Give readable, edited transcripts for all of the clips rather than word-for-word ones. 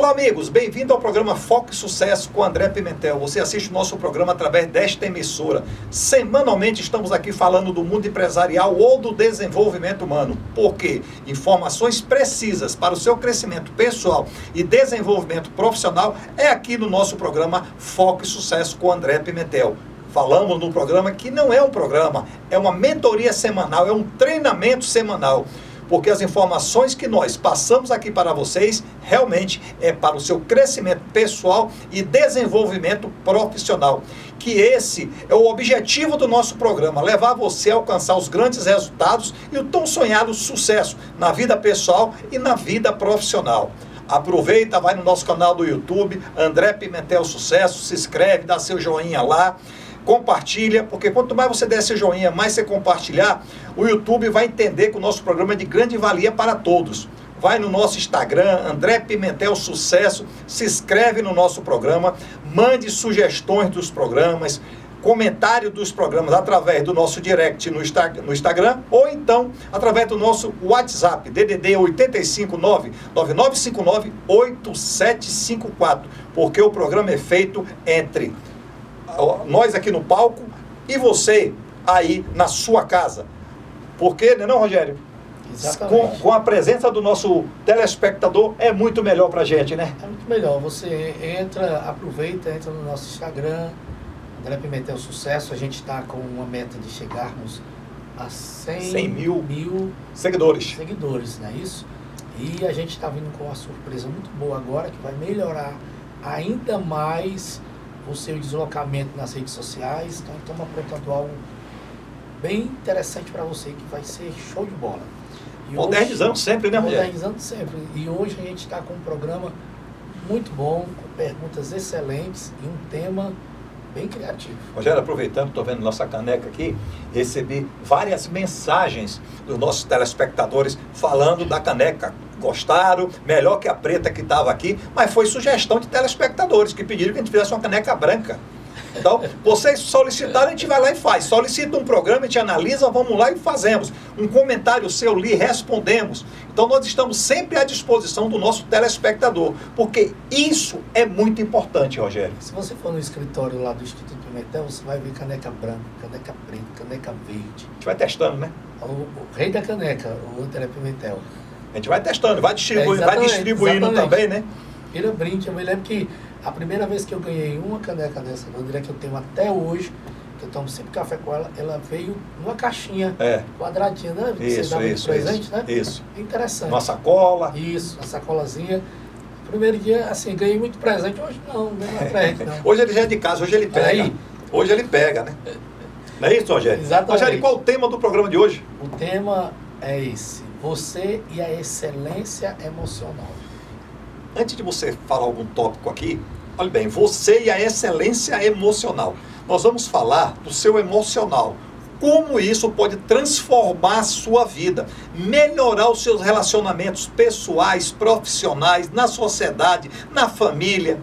Olá amigos, bem-vindo ao programa Foco e Sucesso com André Pimentel. Você assiste o nosso programa através desta emissora. Semanalmente estamos aqui falando do mundo empresarial ou do desenvolvimento humano. Por quê? Informações precisas para o seu crescimento pessoal e desenvolvimento profissional é aqui no nosso programa Foco e Sucesso com André Pimentel. Falamos no programa que não é um programa, é uma mentoria semanal, é um treinamento semanal. Porque as informações que nós passamos aqui para vocês, realmente é para o seu crescimento pessoal e desenvolvimento profissional. Que esse é o objetivo do nosso programa, levar você a alcançar os grandes resultados e o tão sonhado sucesso na vida pessoal e na vida profissional. Aproveita, vai no nosso canal do YouTube, André Pimentel Sucesso, se inscreve, dá seu joinha lá. Compartilha, porque quanto mais você der seu joinha, mais você compartilhar, o YouTube vai entender que o nosso programa é de grande valia para todos. Vai no nosso Instagram, André Pimentel Sucesso, se inscreve no nosso programa, mande sugestões dos programas, comentário dos programas através do nosso direct no Instagram, ou então através do nosso WhatsApp, DDD 859-9959-8754, porque o programa é feito entre nós aqui no palco e você aí na sua casa. Porque, não é não, Rogério? Exatamente. Com a presença do nosso telespectador é muito melhor pra gente, né? É muito melhor. Você aproveita, entra no nosso Instagram, André Pimentel Sucesso. A gente está com uma meta de chegarmos a 100 mil seguidores, não é isso? E a gente está vindo com uma surpresa muito boa agora, que vai melhorar ainda mais o seu deslocamento nas redes sociais. Então estamos aprontando algo bem interessante para você, que vai ser show de bola. E modernizando sempre, né, mulher? Modernizando sempre. E hoje a gente está com um programa muito bom, com perguntas excelentes e um tema bem criativo. Rogério, aproveitando, estou vendo nossa caneca aqui, recebi várias mensagens dos nossos telespectadores falando da caneca. Gostaram, melhor que a preta que estava aqui, mas foi sugestão de telespectadores que pediram que a gente fizesse uma caneca branca. Então, vocês solicitaram, a gente vai lá e faz. Solicita um programa, a gente analisa, vamos lá e fazemos. Um comentário seu, li, respondemos. Então, nós estamos sempre à disposição do nosso telespectador, porque isso é muito importante, Rogério. Se você for no escritório lá do Instituto Pimentel, você vai ver caneca branca, caneca preta, caneca verde. A gente vai testando, né? O rei da caneca, o André Pimentel. A gente vai testando, vai distribuindo também, né? Vira brinde. Eu me lembro que a primeira vez que eu ganhei uma caneca dessa, eu diria que eu tenho até hoje, que eu tomo sempre café com ela, ela veio numa caixinha quadradinha, né? Isso, você dava de presente, né? Isso. Interessante. Uma sacola. Isso, uma sacolazinha. Primeiro dia, assim, ganhei muito presente. Hoje não ganhei mais presente, não. Hoje ele já é de casa, hoje ele pega. Aí. Hoje ele pega, né? Não é isso, Rogério? Exatamente. Rogério, qual o tema do programa de hoje? O tema é esse: você e a excelência emocional. Antes de você falar algum tópico aqui, olha bem, você e a excelência emocional. Nós vamos falar do seu emocional. Como isso pode transformar a sua vida, melhorar os seus relacionamentos pessoais, profissionais, na sociedade, na família.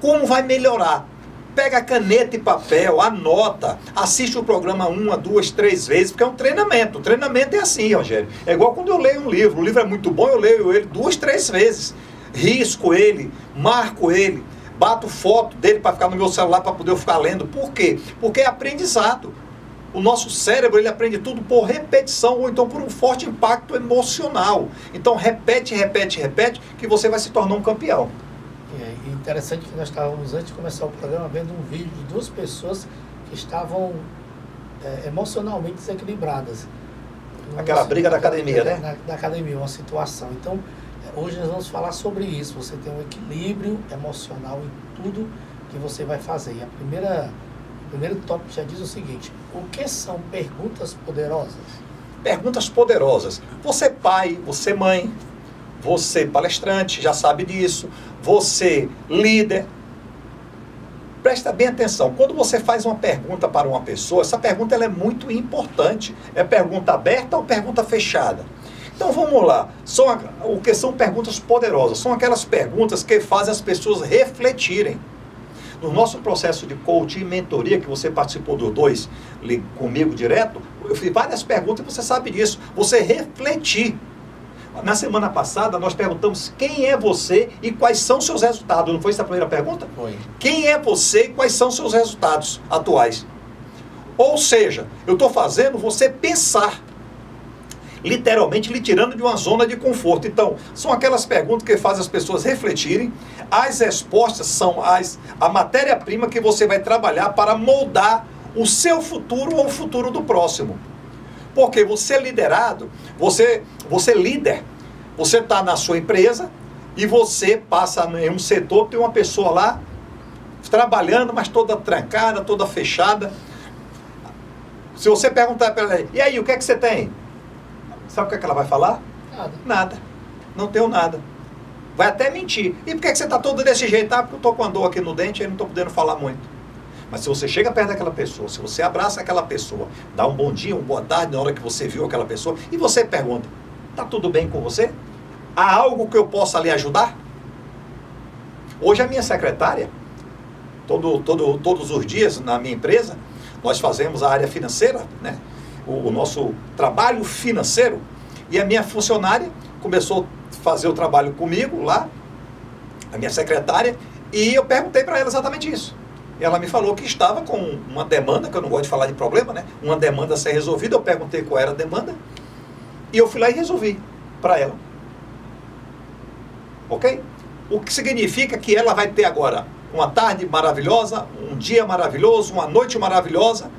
Como vai melhorar? Pega caneta e papel, anota, assiste o programa 1, 2, 3 vezes, porque é um treinamento. O treinamento é assim, Rogério. É igual quando eu leio um livro. O livro é muito bom, eu leio ele 2, 3 vezes. Risco ele, marco ele, bato foto dele para ficar no meu celular para poder eu ficar lendo. Por quê? Porque é aprendizado. O nosso cérebro, ele aprende tudo por repetição ou então por um forte impacto emocional. Então repete, que você vai se tornar um campeão. É interessante que nós estávamos, antes de começar o programa, vendo um vídeo de 2 pessoas que estavam emocionalmente desequilibradas. Aquela briga da academia, né? Da academia, uma situação. Então, hoje nós vamos falar sobre isso. Você tem um equilíbrio emocional em tudo que você vai fazer. E o primeiro tópico já diz o seguinte: o que são perguntas poderosas? Perguntas poderosas. Você pai, você mãe, você palestrante, já sabe disso. Você líder. Presta bem atenção. Quando você faz uma pergunta para uma pessoa, essa pergunta ela é muito importante. É pergunta aberta ou pergunta fechada? Então vamos lá. O que são perguntas poderosas? São aquelas perguntas que fazem as pessoas refletirem. No nosso processo de coaching e mentoria, que você participou dos 2 comigo direto, eu fiz várias perguntas e você sabe disso. Você refletir. Na semana passada, nós perguntamos quem é você e quais são seus resultados. Não foi essa a primeira pergunta? Foi. Quem é você e quais são seus resultados atuais? Ou seja, eu estou fazendo você pensar, literalmente lhe tirando de uma zona de conforto. Então, são aquelas perguntas que fazem as pessoas refletirem. As respostas são a matéria-prima que você vai trabalhar para moldar o seu futuro ou o futuro do próximo. Porque você é liderado, você é líder, você está na sua empresa e você passa em um setor, tem uma pessoa lá trabalhando, mas toda trancada, toda fechada. Se você perguntar para ela, e aí, o que é que você tem? Sabe o que ela vai falar? Nada. Nada. Não tenho nada. Vai até mentir. E por que você está todo desse jeito? Ah, porque eu estou com a dor aqui no dente e não estou podendo falar muito. Mas se você chega perto daquela pessoa, se você abraça aquela pessoa, dá um bom dia, uma boa tarde na hora que você viu aquela pessoa, e você pergunta, está tudo bem com você? Há algo que eu possa lhe ajudar? Hoje a minha secretária, todos os dias na minha empresa, nós fazemos a área financeira, né? O nosso trabalho financeiro, e a minha funcionária começou a fazer o trabalho comigo lá, a minha secretária, e eu perguntei para ela exatamente isso. E ela me falou que estava com uma demanda, que eu não gosto de falar de problema, né? Uma demanda a ser resolvida. Eu perguntei qual era a demanda e eu fui lá e resolvi para ela. Ok? O que significa que ela vai ter agora uma tarde maravilhosa, um dia maravilhoso, uma noite maravilhosa,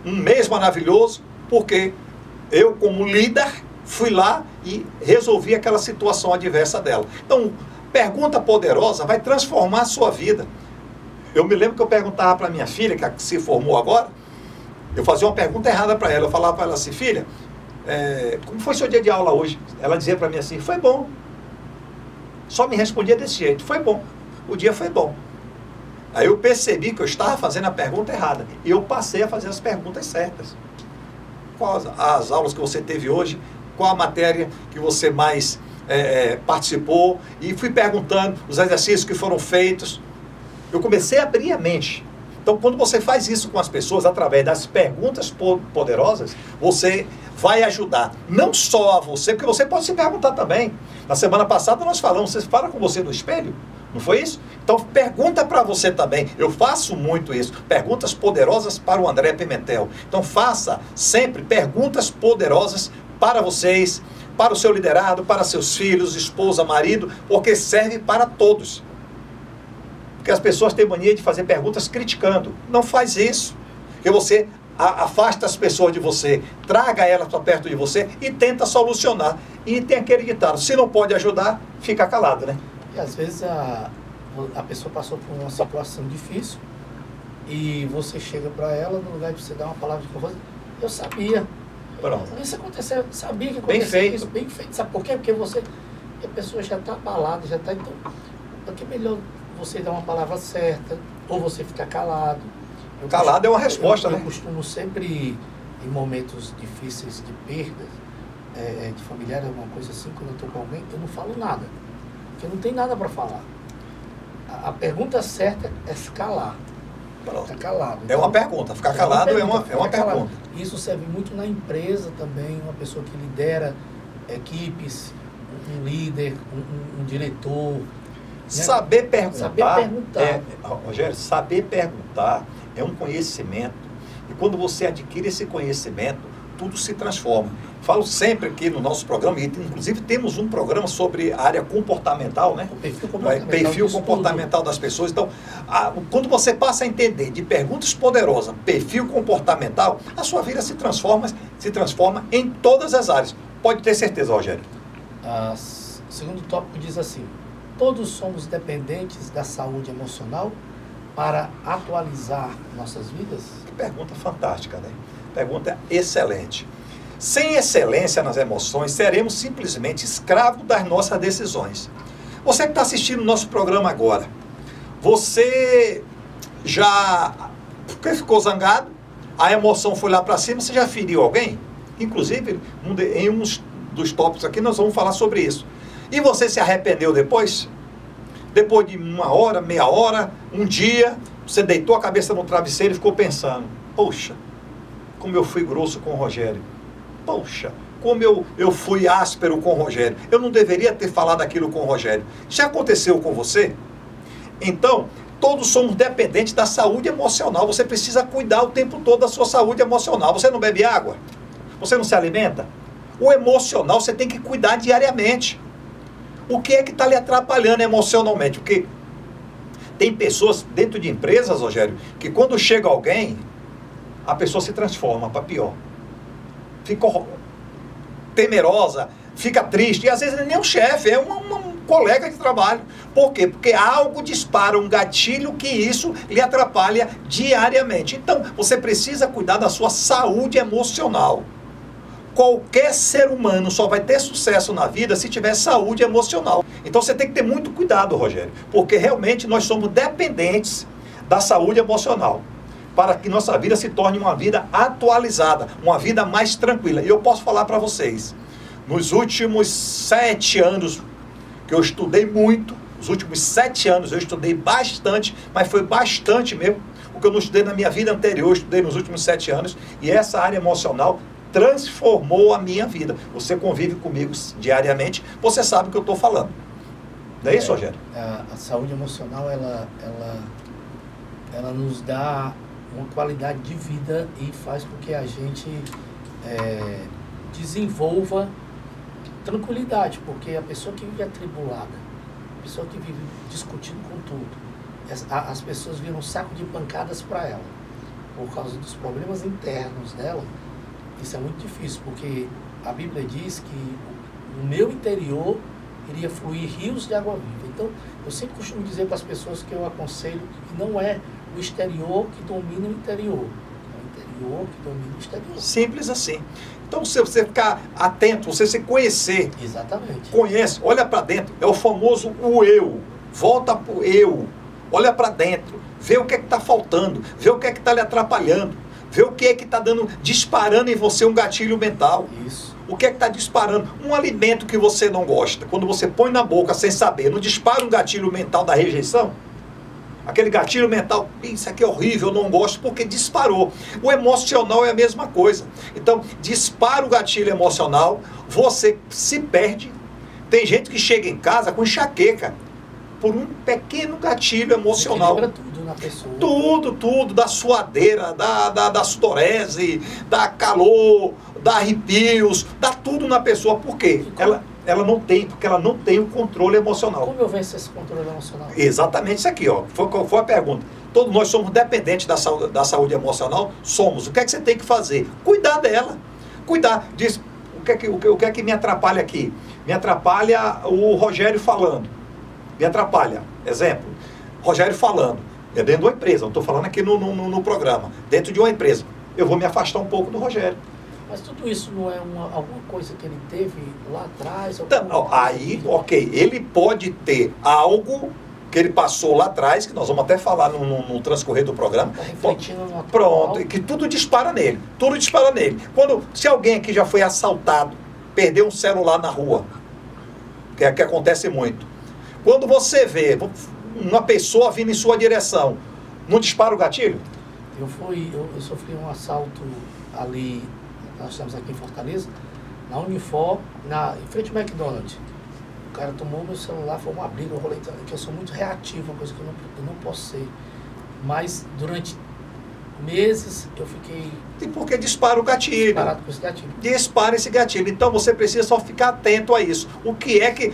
um mês maravilhoso, porque eu, como líder, fui lá e resolvi aquela situação adversa dela. Então, pergunta poderosa vai transformar a sua vida. Eu me lembro que eu perguntava para minha filha, que se formou agora, eu fazia uma pergunta errada para ela. Eu falava para ela assim, filha, como foi seu dia de aula hoje? Ela dizia para mim assim, foi bom. Só me respondia desse jeito, foi bom. O dia foi bom. Aí eu percebi que eu estava fazendo a pergunta errada. E eu passei a fazer as perguntas certas. Quais as aulas que você teve hoje? Qual a matéria que você mais participou? E fui perguntando os exercícios que foram feitos. Eu comecei a abrir a mente. Então, quando você faz isso com as pessoas, através das perguntas poderosas, você vai ajudar não só a você, porque você pode se perguntar também. Na semana passada nós falamos, você fala com você no espelho, não foi isso? Então, pergunta para você também. Eu faço muito isso. Perguntas poderosas para o André Pimentel. Então, faça sempre perguntas poderosas para vocês, para o seu liderado, para seus filhos, esposa, marido, porque serve para todos. Porque as pessoas têm mania de fazer perguntas criticando. Não faz isso. Porque você afasta as pessoas de você, traga elas para perto de você e tenta solucionar. E tem aquele ditado, se não pode ajudar, fica calado, né? E às vezes a pessoa passou por uma situação difícil e você chega para ela, no lugar de você dar uma palavra de conforto, eu sabia. Pronto. Isso aconteceu, sabia que aconteceu. Bem feito. Isso, bem feito. Sabe por quê? Porque a pessoa já está abalada, já está... Então, porque é melhor você dar uma palavra certa, ou você ficar calado. Calado é uma resposta, né? Eu costumo sempre, em momentos difíceis de perda, de familiar, alguma coisa assim, quando eu estou com alguém, eu não falo nada. Porque não tem nada para falar. A pergunta certa é se calar. Ficar calado. É uma pergunta. Ficar calado é uma pergunta. Isso serve muito na empresa também, uma pessoa que lidera equipes, um líder, um diretor. Né? Saber perguntar. Saber perguntar. Rogério, saber perguntar é um conhecimento. E quando você adquire esse conhecimento, tudo se transforma. Falo sempre aqui no nosso programa, e inclusive temos um programa sobre a área comportamental, né? O perfil comportamental das pessoas. Então, quando você passa a entender de perguntas poderosas, perfil comportamental, a sua vida se transforma em todas as áreas. Pode ter certeza, Rogério. O segundo tópico diz assim: todos somos dependentes da saúde emocional para atualizar nossas vidas? Que pergunta fantástica, né? Pergunta excelente. Sem excelência nas emoções, seremos simplesmente escravos das nossas decisões. Você que está assistindo o nosso programa agora, você já ficou zangado? A emoção foi lá para cima, você já feriu alguém? Inclusive, em um dos tópicos aqui, nós vamos falar sobre isso. E você se arrependeu depois? Depois de uma hora, meia hora, um dia, você deitou a cabeça no travesseiro e ficou pensando: poxa, como eu fui grosso com o Rogério. Poxa, como eu fui áspero com o Rogério. Eu não deveria ter falado aquilo com o Rogério. Já aconteceu com você? Então, todos somos dependentes da saúde emocional. Você precisa cuidar o tempo todo da sua saúde emocional. Você não bebe água? Você não se alimenta? O emocional você tem que cuidar diariamente. O que é que está lhe atrapalhando emocionalmente? Porque tem pessoas dentro de empresas, Rogério, que quando chega alguém, a pessoa se transforma para pior. Fica temerosa, fica triste. E às vezes nem um chefe, é um colega de trabalho. Por quê? Porque algo dispara um gatilho que isso lhe atrapalha diariamente. Então, você precisa cuidar da sua saúde emocional. Qualquer ser humano só vai ter sucesso na vida se tiver saúde emocional. Então você tem que ter muito cuidado, Rogério, porque realmente nós somos dependentes da saúde emocional para que nossa vida se torne uma vida atualizada, uma vida mais tranquila. E eu posso falar para vocês, nos últimos 7 anos que eu estudei muito, os últimos 7 anos eu estudei bastante, mas foi bastante mesmo, o que eu não estudei na minha vida anterior, eu estudei nos últimos 7 anos, e essa área emocional transformou a minha vida. Você convive comigo diariamente, você sabe o que eu estou falando. Não é isso, Rogério? A saúde emocional, ela nos dá uma qualidade de vida e faz com que a gente desenvolva tranquilidade, porque a pessoa que vive atribulada, a pessoa que vive discutindo com tudo, as pessoas viram um saco de pancadas para ela, por causa dos problemas internos dela. Isso é muito difícil, porque a Bíblia diz que no meu interior iria fluir rios de água viva. Então, eu sempre costumo dizer para as pessoas que eu aconselho que não é o exterior que domina o interior, é o interior que domina o exterior. Simples assim. Então, se você ficar atento, você se conhecer. Exatamente. Conhece, olha para dentro. É o famoso o eu. Volta para o eu. Olha para dentro. Vê o que é que está faltando. Vê o que é que está lhe atrapalhando. Vê o que é que está disparando em você um gatilho mental. Isso. O que é que está disparando? Um alimento que você não gosta. Quando você põe na boca sem saber, não dispara um gatilho mental da rejeição? Aquele gatilho mental, isso aqui é horrível, eu não gosto, porque disparou. O emocional é a mesma coisa. Então, dispara o gatilho emocional, você se perde. Tem gente que chega em casa com enxaqueca, por um pequeno gatilho emocional. Lembra tudo na pessoa. Tudo, da suadeira, da sudorese, da calor, da arrepios, dá tudo na pessoa. Por quê? Ela não tem, porque ela não tem o controle emocional. Como eu venço esse controle emocional? Exatamente isso aqui, ó. Foi a pergunta. Todos nós somos dependentes da saúde emocional? Somos. O que é que você tem que fazer? Cuidar dela. Cuidar. Diz, o que é que me atrapalha aqui? Me atrapalha o Rogério falando. Me atrapalha. Exemplo, Rogério falando. É dentro de uma empresa, não estou falando aqui no programa. Dentro de uma empresa. Eu vou me afastar um pouco do Rogério. Mas tudo isso não é alguma coisa que ele teve lá atrás? Então, aí, ok, ele pode ter algo que ele passou lá atrás, que nós vamos até falar no transcorrer do programa. Tá refletindo no atual. Pronto, que tudo dispara nele. Tudo dispara nele. Se alguém aqui já foi assaltado, perdeu um celular na rua, que é que acontece muito. Quando você vê uma pessoa vindo em sua direção, não dispara o gatilho? Eu sofri um assalto ali, nós estamos aqui em Fortaleza, na Unifor, em frente ao McDonald's. O cara tomou meu celular, foi uma briga, eu falei que eu sou muito reativo, uma coisa que eu não posso ser. Mas durante meses eu fiquei... E porque dispara o gatilho. Disparado com esse gatilho. Dispara esse gatilho. Então você precisa só ficar atento a isso. O que é que...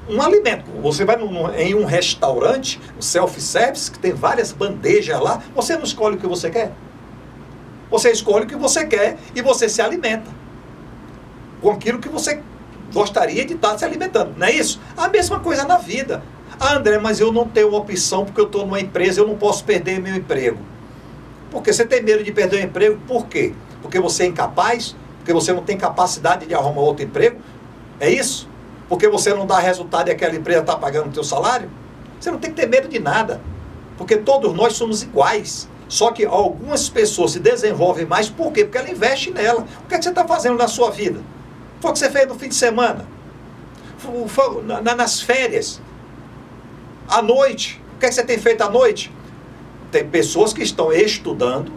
Um alimento. Você vai em um restaurante, um self-service, que tem várias bandejas lá, você não escolhe o que você quer. Você escolhe o que você quer e você se alimenta com aquilo que você gostaria de estar se alimentando. Não é isso? A mesma coisa na vida. Ah, André, mas eu não tenho opção porque eu estou numa empresa, eu não posso perder meu emprego. Porque você tem medo de perder o emprego, por quê? Porque você é incapaz? Porque você não tem capacidade de arrumar outro emprego? É isso? Porque você não dá resultado e aquela empresa está pagando o teu salário? Você não tem que ter medo de nada. Porque todos nós somos iguais. Só que algumas pessoas se desenvolvem mais, por quê? Porque ela investe nela. O que é que você está fazendo na sua vida? Foi o que você fez no fim de semana? Foi nas férias? À noite? O que é que você tem feito à noite? Tem pessoas que estão estudando,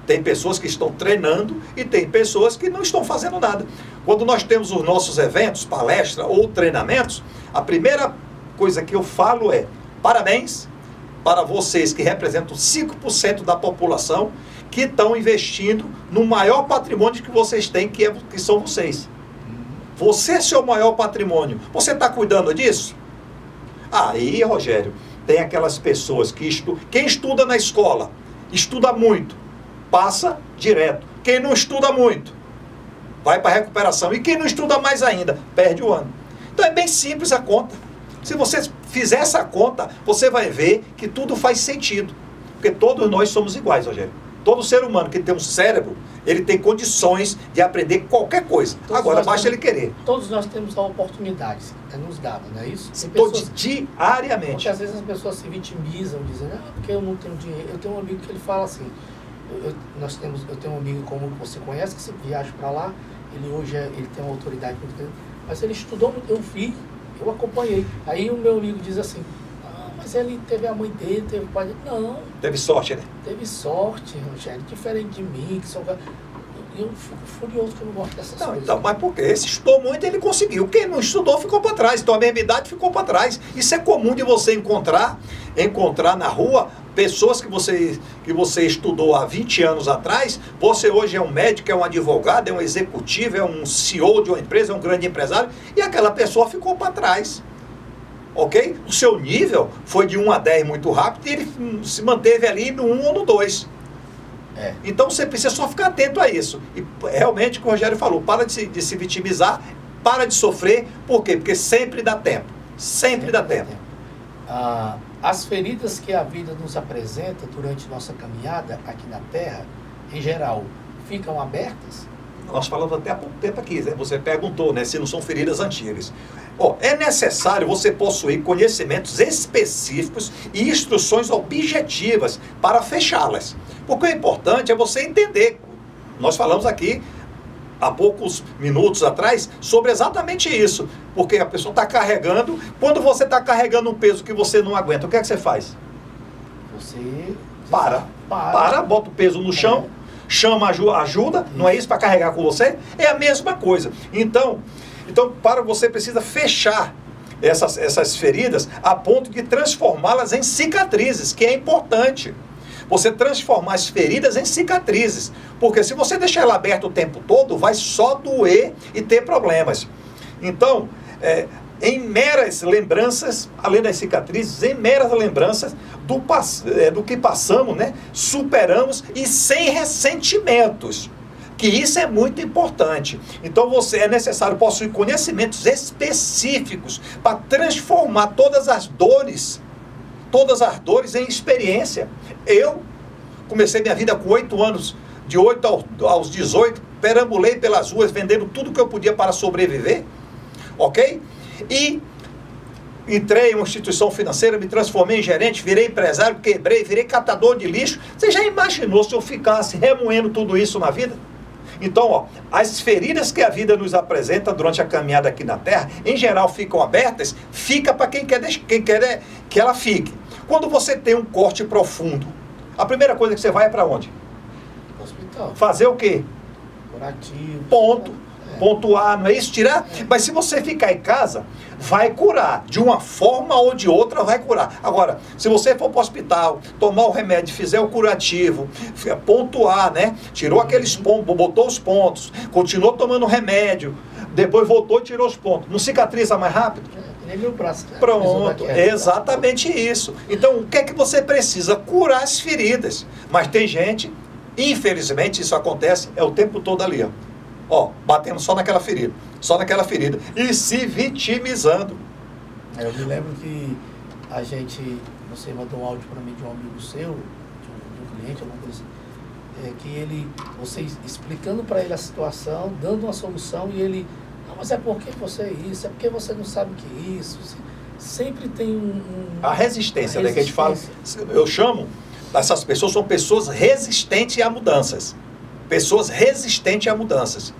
tem pessoas que estão treinando e tem pessoas que não estão fazendo nada. Quando nós temos os nossos eventos, palestra ou treinamentos, a primeira coisa que eu falo é: parabéns para vocês que representam 5% da população que estão investindo no maior patrimônio que vocês têm, que são vocês. Você é seu maior patrimônio. Você está cuidando disso? Aí, Rogério, tem aquelas pessoas que quem estuda na escola, estuda muito, passa direto. Quem não estuda muito, vai para a recuperação. E quem não estuda mais ainda, perde o ano. Então é bem simples a conta. Se você fizer essa conta, você vai ver que tudo faz sentido. Porque todos nós somos iguais, Rogério. Todo ser humano que tem um cérebro, ele tem condições de aprender qualquer coisa. Agora, basta ele querer. Todos nós temos a oportunidade, é nos dada, não é isso? Todos, diariamente. Porque às vezes as pessoas se vitimizam, dizendo, porque eu não tenho dinheiro. Eu tenho um amigo que ele fala assim, eu tenho um amigo como você conhece, que sempre viaja para lá, ele tem uma autoridade muito grande, mas ele estudou, eu vi, eu acompanhei. Aí o meu amigo diz assim, mas ele teve a mãe dele, teve o pai dele. Não. Teve sorte, né? Teve sorte, Rogério, diferente de mim, que são... Eu fico furioso que eu não gosto dessas coisas. Então, mas por quê? Esse estudou muito, ele conseguiu. Quem não estudou ficou para trás. Então a mesma idade ficou para trás. Isso é comum de você encontrar na rua pessoas que você estudou há 20 anos atrás. Você hoje é um médico, é um advogado, é um executivo, é um CEO de uma empresa, é um grande empresário, e aquela pessoa ficou para trás. Ok? O seu nível foi de 1 a 10 muito rápido e ele se manteve ali no 1 ou no 2. Então você precisa só ficar atento a isso. E realmente o que o Rogério falou, para de se vitimizar, para de sofrer. Por quê? Porque sempre dá tempo. Sempre dá tempo. As feridas que a vida nos apresenta durante nossa caminhada aqui na Terra, em geral, ficam abertas? Nós falamos até há pouco tempo aqui, né? Você perguntou, né, se não são feridas antigas. É necessário você possuir conhecimentos específicos e instruções objetivas para fechá-las. Porque o importante é você entender. Nós falamos aqui há poucos minutos atrás sobre exatamente isso. Porque a pessoa está carregando. Quando você está carregando um peso que você não aguenta, o que é que você faz? Você para, bota o peso no chão, chama ajuda, não é isso, para carregar com você? É a mesma coisa. Então você precisa fechar essas feridas a ponto de transformá-las em cicatrizes, que é importante. Você transformar as feridas em cicatrizes. Porque se você deixar ela aberta o tempo todo, vai só doer e ter problemas. Então, em meras lembranças, além das cicatrizes, em meras lembranças do que passamos, né? Superamos e sem ressentimentos. Que isso é muito importante. Então é necessário possuir conhecimentos específicos para transformar todas as dores em experiência. Eu comecei minha vida com 8 anos, de 8 aos 18, perambulei pelas ruas vendendo tudo que eu podia para sobreviver, ok? E entrei em uma instituição financeira, me transformei em gerente, virei empresário, virei catador de lixo. Você já imaginou se eu ficasse remoendo tudo isso na vida? Então, as feridas que a vida nos apresenta durante a caminhada aqui na Terra, em geral ficam abertas, fica para quem quer que ela fique. Quando você tem um corte profundo, a primeira coisa que você vai é para onde? Hospital. Fazer o quê? Curativo. Ponto. Pontuar, não é isso? Tirar? Mas se você ficar em casa, vai curar. De uma forma ou de outra vai curar. Agora, se você for para o hospital, tomar o remédio, fizer o curativo, pontuar, né? Tirou aqueles pontos, botou os pontos, continuou tomando o remédio, depois voltou e tirou os pontos. Não cicatriza mais rápido? Nem meu braço. Pronto, é exatamente isso. Então, o que é que você precisa? Curar as feridas. Mas tem gente, infelizmente, isso acontece, o tempo todo ali, batendo só naquela ferida, e se vitimizando. Eu me lembro que você mandou um áudio para mim de um amigo seu, de um cliente, alguma coisa assim, que você explicando para ele a situação, dando uma solução, e ele, não, mas é porque você é isso, é porque você não sabe o que é isso. Sempre tem a resistência, né, que a gente fala, eu chamo, essas pessoas são pessoas resistentes a mudanças. Pessoas resistentes a mudanças.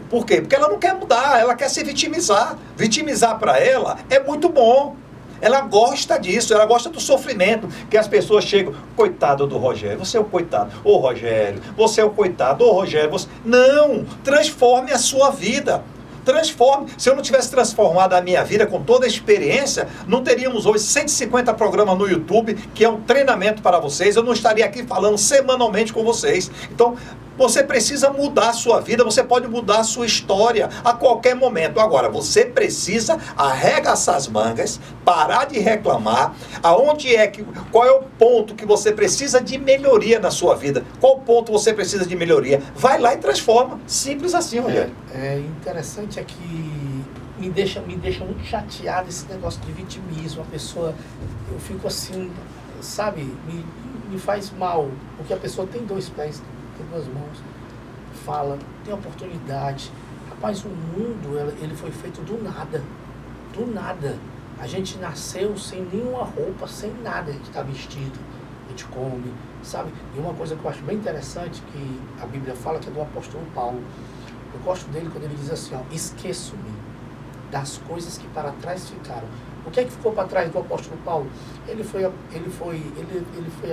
Por quê? Porque ela não quer mudar, ela quer se vitimizar. Vitimizar para ela é muito bom. Ela gosta disso, ela gosta do sofrimento, que as pessoas chegam, coitado do Rogério, você é o coitado, ô Rogério, você é o coitado, ô Rogério, você... Não, transforme a sua vida. Transforme. Se eu não tivesse transformado a minha vida com toda a experiência, não teríamos hoje 150 programas no YouTube, que é um treinamento para vocês. Eu não estaria aqui falando semanalmente com vocês. Então, você precisa mudar a sua vida, você pode mudar a sua história a qualquer momento. Agora, você precisa arregaçar as mangas, parar de reclamar. Qual é o ponto que você precisa de melhoria na sua vida? Qual ponto você precisa de melhoria? Vai lá e transforma. Simples assim, Rogério. É interessante é que me deixa muito chateado esse negócio de vitimismo. A pessoa, eu fico assim, sabe, me faz mal, porque a pessoa tem 2 pés, tem 2 mãos, fala, tem oportunidade. Rapaz, o mundo, ele foi feito do nada. Do nada. A gente nasceu sem nenhuma roupa, sem nada. A gente está vestido, a gente come, sabe? E uma coisa que eu acho bem interessante, que a Bíblia fala, que é do apóstolo Paulo. Eu gosto dele quando ele diz assim, ó, esqueço-me das coisas que para trás ficaram. O que é que ficou para trás do apóstolo Paulo? Ele foi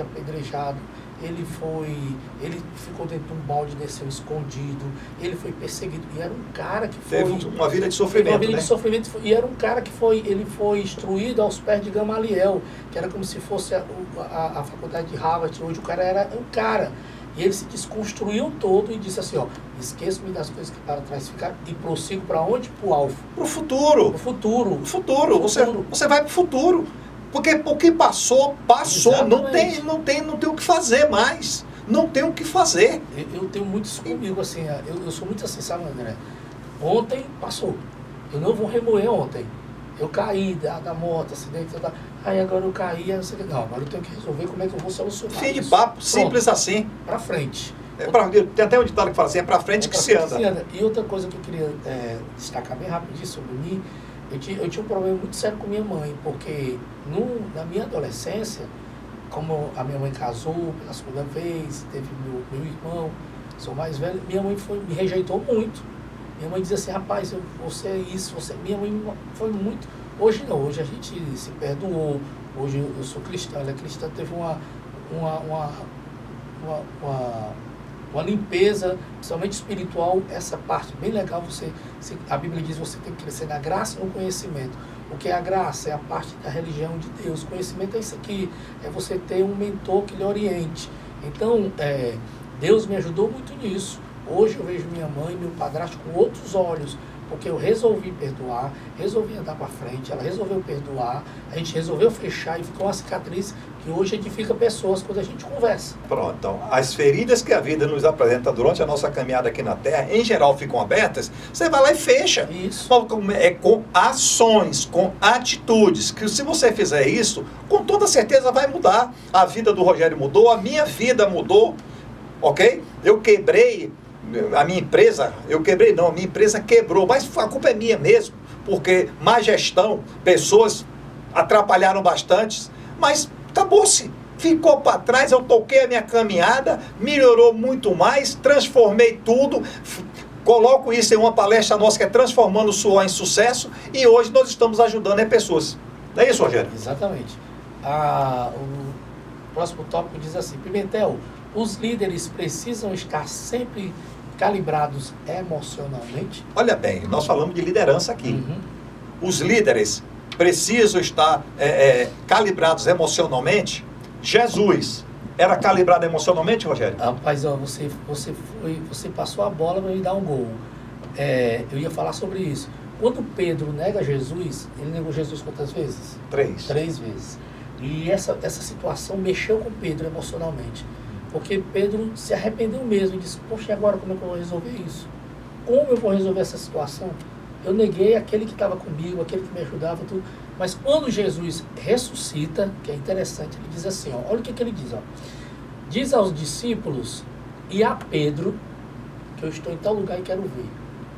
apedrejado, ele ficou dentro de um balde, desceu escondido, ele foi perseguido, e era um cara que foi... Teve uma vida de sofrimento, uma vida de sofrimento, e era um cara que ele foi instruído aos pés de Gamaliel, que era como se fosse a faculdade de Harvard. Hoje o cara era um cara, e ele se desconstruiu todo e disse assim, ó, esqueço-me das coisas que para trás ficaram e prossigo para onde? Para o alvo. Para o futuro. Para o futuro. O futuro. Você vai para o futuro. Porque o que passou. Não tem o que fazer mais. Não tem o que fazer. Eu tenho muito isso comigo, assim, eu sou muito assim, sabe, André? Ontem passou. Eu não vou remoer ontem. Eu caí da moto, acidente, aí agora eu caí, não, agora eu tenho que resolver como é que eu vou solucionar. Fim de papo, simples assim. Pra frente. Tem até um ditado que fala assim, é pra frente que se anda. E outra coisa que eu queria destacar bem rapidinho sobre mim, eu tinha um problema muito sério com minha mãe, porque na minha adolescência, como a minha mãe casou pela 2ª vez, teve meu irmão, sou mais velho, minha mãe me rejeitou muito. Minha mãe dizia assim, rapaz, você é isso, minha mãe foi muito... Hoje não, hoje a gente se perdoou, hoje eu sou cristã, ela é cristã, teve uma limpeza, principalmente espiritual, essa parte bem legal. A Bíblia diz que você tem que crescer na graça e no conhecimento. O que é a graça? É a parte da religião de Deus. O conhecimento é isso aqui, é você ter um mentor que lhe oriente. Então, Deus me ajudou muito nisso. Hoje eu vejo minha mãe e meu padrasto com outros olhos, porque eu resolvi perdoar, resolvi andar para frente, ela resolveu perdoar, a gente resolveu fechar e ficou uma cicatriz que hoje edifica pessoas quando a gente conversa. Pronto, então, as feridas que a vida nos apresenta durante a nossa caminhada aqui na Terra, em geral ficam abertas, você vai lá e fecha. Isso. É com ações, com atitudes, que se você fizer isso, com toda certeza vai mudar. A vida do Rogério mudou, a minha vida mudou, ok? Eu quebrei a minha empresa, a minha empresa quebrou, mas a culpa é minha mesmo, porque má gestão, pessoas atrapalharam bastante, mas acabou-se, ficou para trás, eu toquei a minha caminhada, melhorou muito mais, transformei tudo, coloco isso em uma palestra nossa que é Transformando o Suor em Sucesso, e hoje nós estamos ajudando pessoas. Não é isso, Rogério? Exatamente. O próximo tópico diz assim, Pimentel, os líderes precisam estar sempre calibrados emocionalmente? Olha bem, nós falamos de liderança aqui. Uhum. Os líderes precisam estar calibrados emocionalmente. Jesus era calibrado emocionalmente, Rogério? Rapaz, ó, você passou a bola para me dar um gol. Eu ia falar sobre isso. Quando Pedro nega Jesus, ele negou Jesus quantas vezes? 3. 3 vezes. E essa situação mexeu com Pedro emocionalmente. Porque Pedro se arrependeu mesmo e disse, poxa, e agora como é que eu vou resolver isso? Como eu vou resolver essa situação? Eu neguei aquele que estava comigo, aquele que me ajudava, tudo. Mas quando Jesus ressuscita, que é interessante, ele diz assim, ó, olha o que ele diz, ó. Diz aos discípulos e a Pedro, que eu estou em tal lugar e quero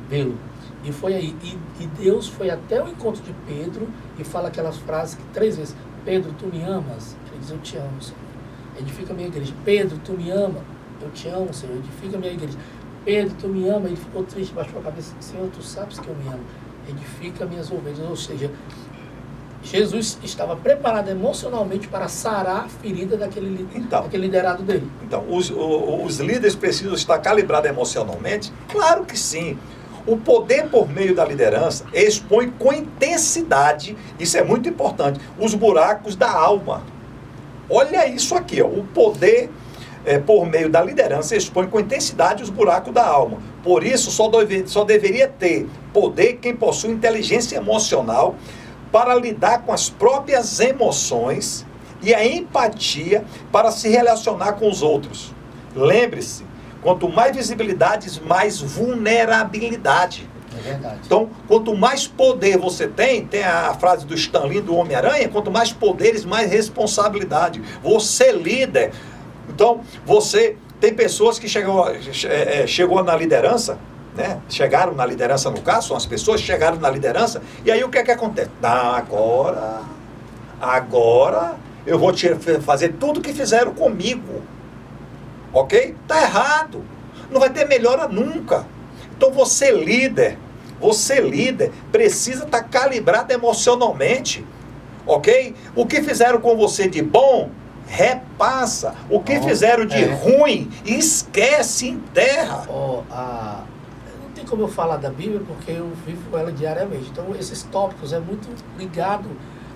vê-lo. E foi aí. E Deus foi até o encontro de Pedro e fala aquelas frases que 3 vezes, Pedro, tu me amas? Ele diz, eu te amo, Senhor. Edifica a minha igreja. Pedro, tu me ama? Eu te amo, Senhor. Edifica a minha igreja. Pedro, tu me ama? Ele ficou triste, baixou a cabeça. Senhor, tu sabes que eu me amo. Edifica minhas ovelhas. Ou seja, Jesus estava preparado emocionalmente para sarar a ferida daquele liderado dele. Então, os líderes precisam estar calibrados emocionalmente? Claro que sim. O poder por meio da liderança expõe com intensidade, isso é muito importante, os buracos da alma. Olha isso aqui, ó, o poder por meio da liderança expõe com intensidade os buracos da alma. Por isso, só deveria ter poder quem possui inteligência emocional para lidar com as próprias emoções e a empatia para se relacionar com os outros. Lembre-se, quanto mais visibilidade, mais vulnerabilidade. É verdade. Então, quanto mais poder você tem a frase do Stan Lee, do Homem-Aranha, quanto mais poderes, mais responsabilidade. Você líder. Então, tem pessoas que chegou na liderança, né? Chegaram na liderança, no caso, são as pessoas que chegaram na liderança, e aí o que é que acontece? Agora eu vou fazer tudo que fizeram comigo. Ok? Está errado. Não vai ter melhora nunca. Então você líder, precisa estar calibrado emocionalmente. Ok? O que fizeram com você de bom, repassa. O que fizeram de ruim, esquece, enterra. Não tem como eu falar da Bíblia, porque eu vivo com ela diariamente. Então esses tópicos é muito ligado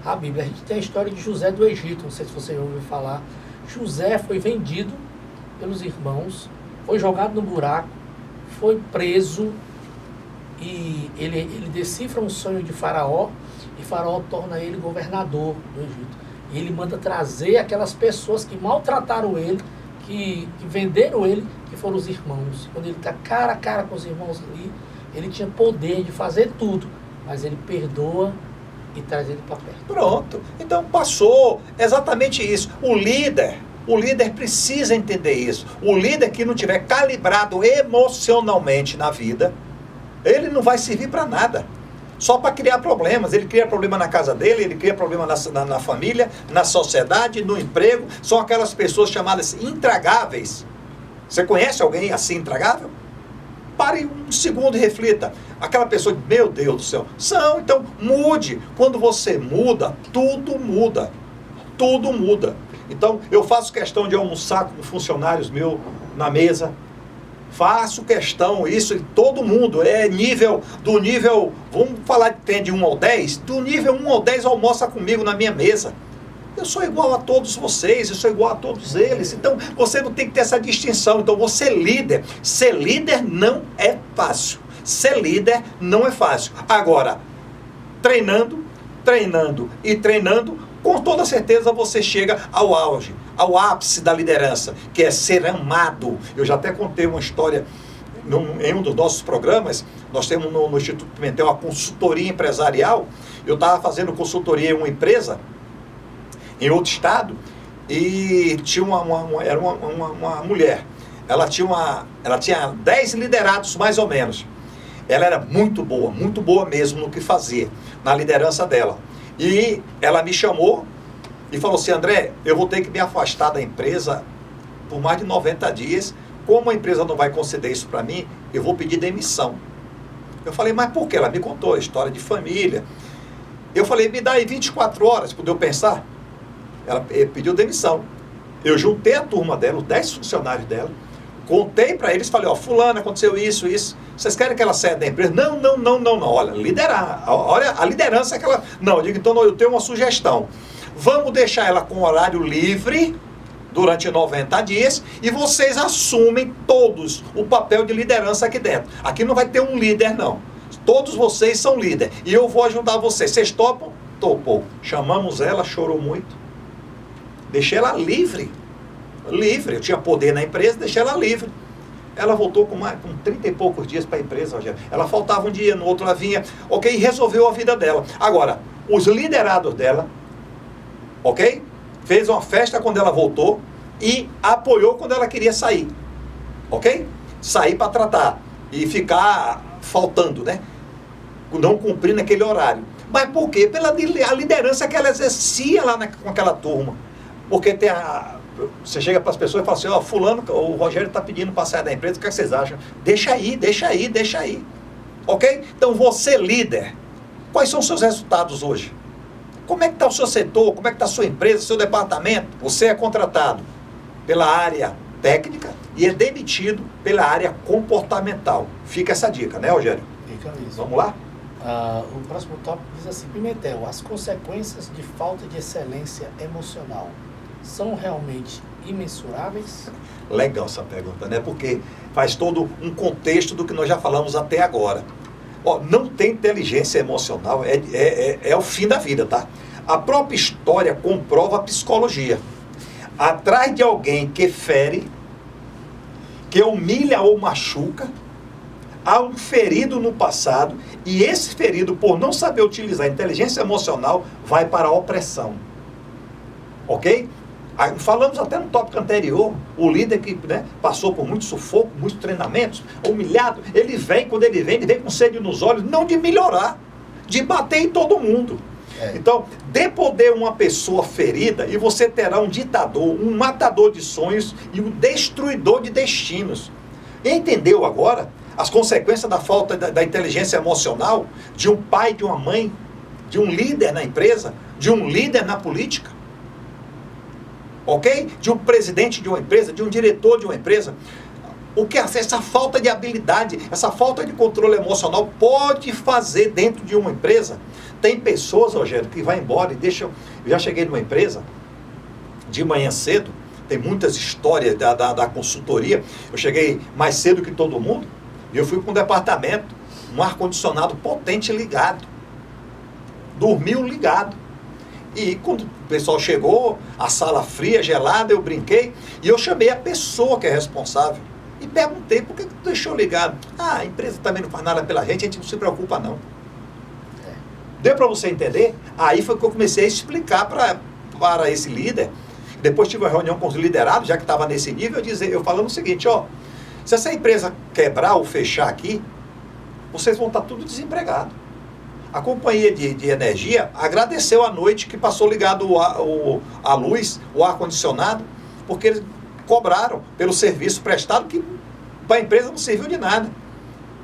à Bíblia. A gente tem a história de José do Egito, não sei se você ouviu falar. José foi vendido pelos irmãos, foi jogado no buraco, foi preso, e ele decifra um sonho de Faraó, e Faraó torna ele governador do Egito. E ele manda trazer aquelas pessoas que maltrataram ele, que venderam ele, que foram os irmãos. Quando ele está cara a cara com os irmãos ali, ele tinha poder de fazer tudo, mas ele perdoa e traz ele para perto. Pronto. Então passou exatamente isso. O líder precisa entender isso. O líder que não tiver calibrado emocionalmente na vida, ele não vai servir para nada. Só para criar problemas. Ele cria problema na casa dele, ele cria problema na família, na sociedade, no emprego. São aquelas pessoas chamadas intragáveis. Você conhece alguém assim intragável? Pare um segundo e reflita. Aquela pessoa, meu Deus do céu. Então mude. Quando você muda, tudo muda. Tudo muda. Então, eu faço questão de almoçar com funcionários meus na mesa. Faço questão, isso em todo mundo. Vamos falar de 1 ao 10? Do nível 1 ao 10 almoça comigo na minha mesa. Eu sou igual a todos vocês, eu sou igual a todos eles. Então, você não tem que ter essa distinção. Então, ser líder não é fácil. Ser líder não é fácil. Agora, treinando, com toda certeza você chega ao auge, ao ápice da liderança, que é ser amado. Eu já até contei uma história em um dos nossos programas. Nós temos no Instituto Pimentel uma consultoria empresarial. Eu estava fazendo consultoria em uma empresa, em outro estado, e tinha uma mulher. Ela tinha 10 liderados mais ou menos. Ela era muito boa mesmo no que fazia, na liderança dela. E ela me chamou e falou assim: André, eu vou ter que me afastar da empresa por mais de 90 dias. Como a empresa não vai conceder isso para mim, eu vou pedir demissão. Eu falei, mas por quê? Ela me contou a história de família. Eu falei, me dá aí 24 horas para eu pensar. Ela pediu demissão. Eu juntei a turma dela, os 10 funcionários dela, contei para eles, falei, fulano, aconteceu isso. Vocês querem que ela saia da empresa? Não. Olha, liderar. Olha, a liderança é aquela... Não, eu digo, então eu tenho uma sugestão. Vamos deixar ela com horário livre durante 90 dias e vocês assumem todos o papel de liderança aqui dentro. Aqui não vai ter um líder, não. Todos vocês são líder. E eu vou ajudar vocês. Vocês topam? Topou. Chamamos ela, chorou muito. Deixei ela livre. Eu tinha poder na empresa, deixei ela livre. Ela voltou com 30 e poucos dias para a empresa, Rogério. Ela faltava um dia, no outro ela vinha, ok? E resolveu a vida dela. Agora, os liderados dela, ok? Fez uma festa quando ela voltou e apoiou quando ela queria sair, ok? Sair para tratar e ficar faltando, né? Não cumprindo aquele horário. Mas por quê? Pela liderança que ela exercia lá com aquela turma. Porque você chega para as pessoas e fala assim, fulano, o Rogério está pedindo para sair da empresa, o que vocês acham? Deixa aí. Ok? Então você líder, quais são os seus resultados hoje? Como é que está o seu setor? Como é que está a sua empresa, seu departamento? Você é contratado pela área técnica e é demitido pela área comportamental. Fica essa dica, né, Rogério? Fica isso. Vamos lá? O próximo tópico diz assim: Pimentel, as consequências de falta de excelência emocional são realmente imensuráveis? Legal essa pergunta, né? Porque faz todo um contexto do que nós já falamos até agora. Ó, não tem inteligência emocional, é o fim da vida, tá? A própria história comprova a psicologia. Atrás de alguém que fere, que humilha ou machuca, há um ferido no passado, e esse ferido, por não saber utilizar a inteligência emocional, vai para a opressão. Ok? Falamos até no tópico anterior, o líder que, né, passou por muito sufoco, muitos treinamentos, humilhado, quando ele vem com sede nos olhos, não de melhorar, de bater em todo mundo. Então, dê poder a uma pessoa ferida e você terá um ditador, um matador de sonhos e um destruidor de destinos. Entendeu agora as consequências da falta da inteligência emocional de um pai, de uma mãe, de um líder na empresa, de um líder na política? Ok? De um presidente de uma empresa, de um diretor de uma empresa. O que essa falta de habilidade, essa falta de controle emocional pode fazer dentro de uma empresa? Tem pessoas, Rogério, que vai embora e deixam... Eu já cheguei numa empresa, de manhã cedo, tem muitas histórias da consultoria, eu cheguei mais cedo que todo mundo, e eu fui para um departamento, um ar-condicionado potente ligado. Dormiu ligado. E quando o pessoal chegou, a sala fria, gelada, eu brinquei, e eu chamei a pessoa que é responsável. E perguntei, por que tu deixou ligado? A empresa também não faz nada pela gente, a gente não se preocupa não. Deu para você entender? Aí foi que eu comecei a explicar para esse líder. Depois tive uma reunião com os liderados, já que estava nesse nível, eu falando o seguinte, ó, se essa empresa quebrar ou fechar aqui, vocês vão estar tudo desempregados. A companhia de energia agradeceu a noite que passou ligado a luz, o ar-condicionado, porque eles cobraram pelo serviço prestado que para a empresa não serviu de nada.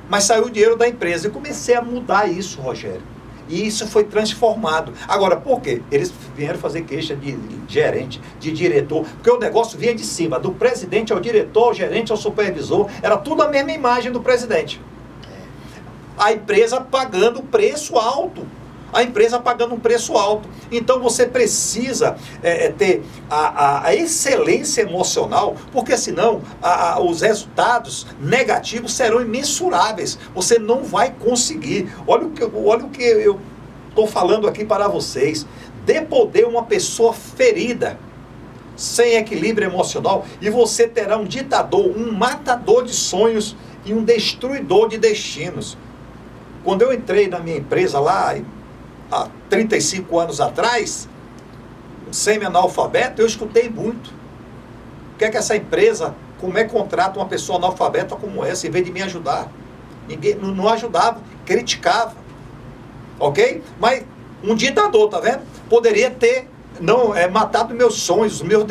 Mas saiu o dinheiro da empresa. E comecei a mudar isso, Rogério. E isso foi transformado. Agora, por quê? Eles vieram fazer queixa de gerente, de diretor, porque o negócio vinha de cima, do presidente ao diretor, ao gerente, ao supervisor, era tudo a mesma imagem do presidente. A empresa pagando preço alto. A empresa pagando um preço alto. Então você precisa ter a excelência emocional, porque senão os resultados negativos serão imensuráveis. Você não vai conseguir. Olha o que eu estou falando aqui para vocês. Dê poder a uma pessoa ferida, sem equilíbrio emocional, e você terá um ditador, um matador de sonhos e um destruidor de destinos. Quando eu entrei na minha empresa lá, há 35 anos atrás, um semi-analfabeto, eu escutei muito. O que é que essa empresa, como é que contrata uma pessoa analfabeta como essa, em vez de me ajudar? Ninguém não ajudava, criticava. Ok? Mas um ditador, tá vendo? Poderia ter matado meus sonhos, meu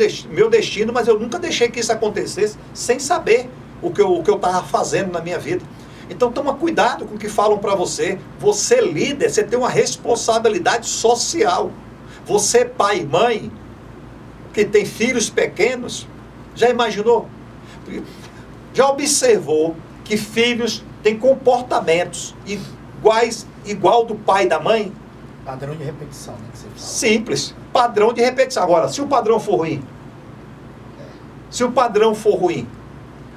destino, mas eu nunca deixei que isso acontecesse sem saber o que eu estava fazendo na minha vida. Então toma cuidado com o que falam para você. Você líder, você tem uma responsabilidade social. Você pai e mãe, que tem filhos pequenos, já imaginou? Já observou que filhos têm comportamentos igual do pai e da mãe? Padrão de repetição, né, que você fala. Simples, padrão de repetição. Agora, se o padrão for ruim,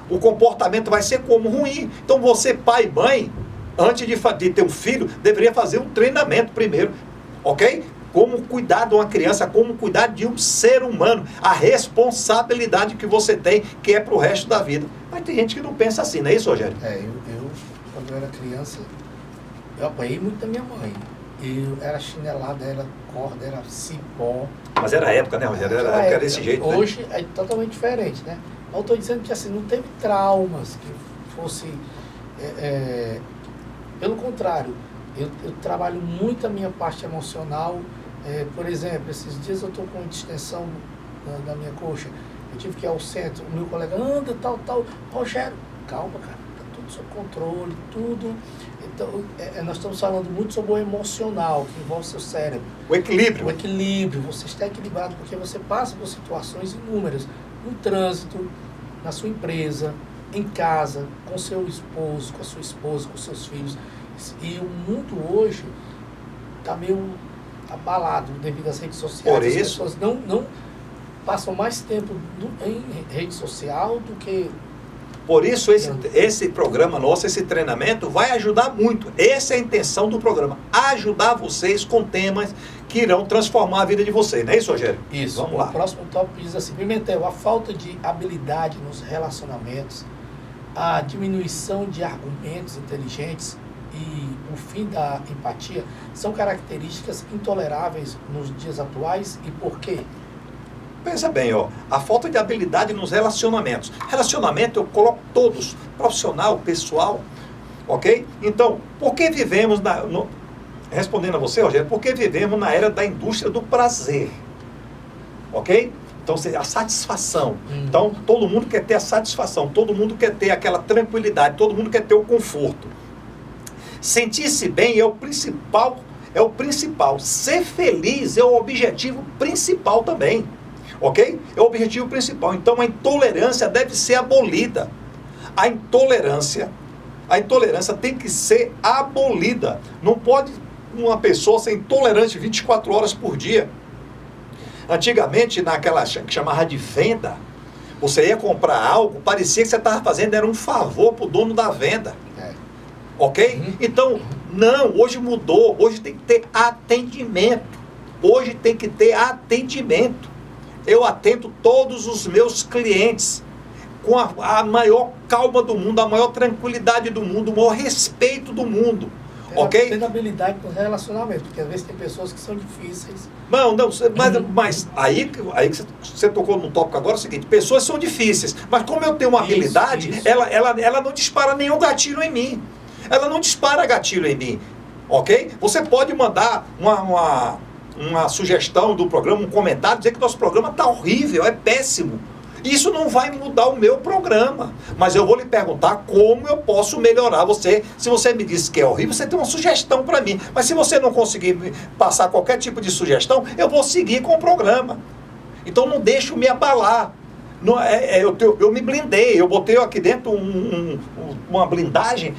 o comportamento vai ser como ruim. Então você, pai e mãe, antes de ter um filho, deveria fazer um treinamento primeiro, ok? Como cuidar de uma criança, como cuidar de um ser humano, a responsabilidade que você tem, que é para o resto da vida. Mas tem gente que não pensa assim, não é isso, Rogério? Eu quando eu era criança, eu apanhei muito da minha mãe. Eu era chinelada, era corda, era cipó. Mas era a época, né, Rogério? Era desse jeito, né? Hoje é totalmente diferente, né? Eu estou dizendo que assim, não teve traumas que fosse... pelo contrário, eu trabalho muito a minha parte emocional. Por exemplo, esses dias eu estou com uma distensão na minha coxa. Eu tive que ir ao centro, o meu colega anda, tal. Rogério, calma, cara, tá tudo tudo sob controle, tudo. Então, nós estamos falando muito sobre o emocional, que envolve o seu cérebro. O equilíbrio. O equilíbrio, você está equilibrado porque você passa por situações inúmeras, no trânsito, na sua empresa, em casa, com seu esposo, com a sua esposa, com seus filhos. E o mundo hoje está meio abalado devido às redes sociais. Por isso, as pessoas não passam mais tempo em rede social do que... Por isso, esse programa nosso, esse treinamento, vai ajudar muito. Essa é a intenção do programa. Ajudar vocês com temas que irão transformar a vida de vocês. Não é isso, Rogério? Isso. Vamos lá. O próximo tópico diz assim: Pimentel, a falta de habilidade nos relacionamentos, a diminuição de argumentos inteligentes e o fim da empatia são características intoleráveis nos dias atuais. E por quê? Pensa bem, ó, a falta de habilidade nos relacionamentos. Relacionamento eu coloco todos, profissional, pessoal, ok? Então, por que vivemos, respondendo a você, Rogério, por que vivemos na era da indústria do prazer, ok? Então, a satisfação. Então, todo mundo quer ter a satisfação, todo mundo quer ter aquela tranquilidade, todo mundo quer ter o conforto. Sentir-se bem é o principal, Ser feliz é o objetivo principal também. Ok? É o objetivo principal. Então a intolerância deve ser abolida. A intolerância tem que ser abolida. Não pode uma pessoa ser intolerante 24 horas por dia. Antigamente, naquela que chamava de venda, você ia comprar algo, parecia que você estava fazendo era um favor para o dono da venda. Ok? Então, não, hoje mudou. Hoje tem que ter atendimento. Eu atendo todos os meus clientes com a maior calma do mundo, a maior tranquilidade do mundo, o maior respeito do mundo. Ok? Tendo habilidade no relacionamento, porque às vezes tem pessoas que são difíceis. Mas aí que você tocou no tópico agora é o seguinte: pessoas são difíceis, mas como eu tenho uma habilidade, ela não dispara nenhum gatilho em mim. Ela não dispara gatilho em mim. Ok? Você pode mandar uma sugestão do programa, um comentário, dizer que nosso programa está horrível, é péssimo. Isso não vai mudar o meu programa. Mas eu vou lhe perguntar como eu posso melhorar você. Se você me disse que é horrível, você tem uma sugestão para mim. Mas se você não conseguir passar qualquer tipo de sugestão, eu vou seguir com o programa. Então não deixo me abalar. Eu me blindei, eu botei aqui dentro uma blindagem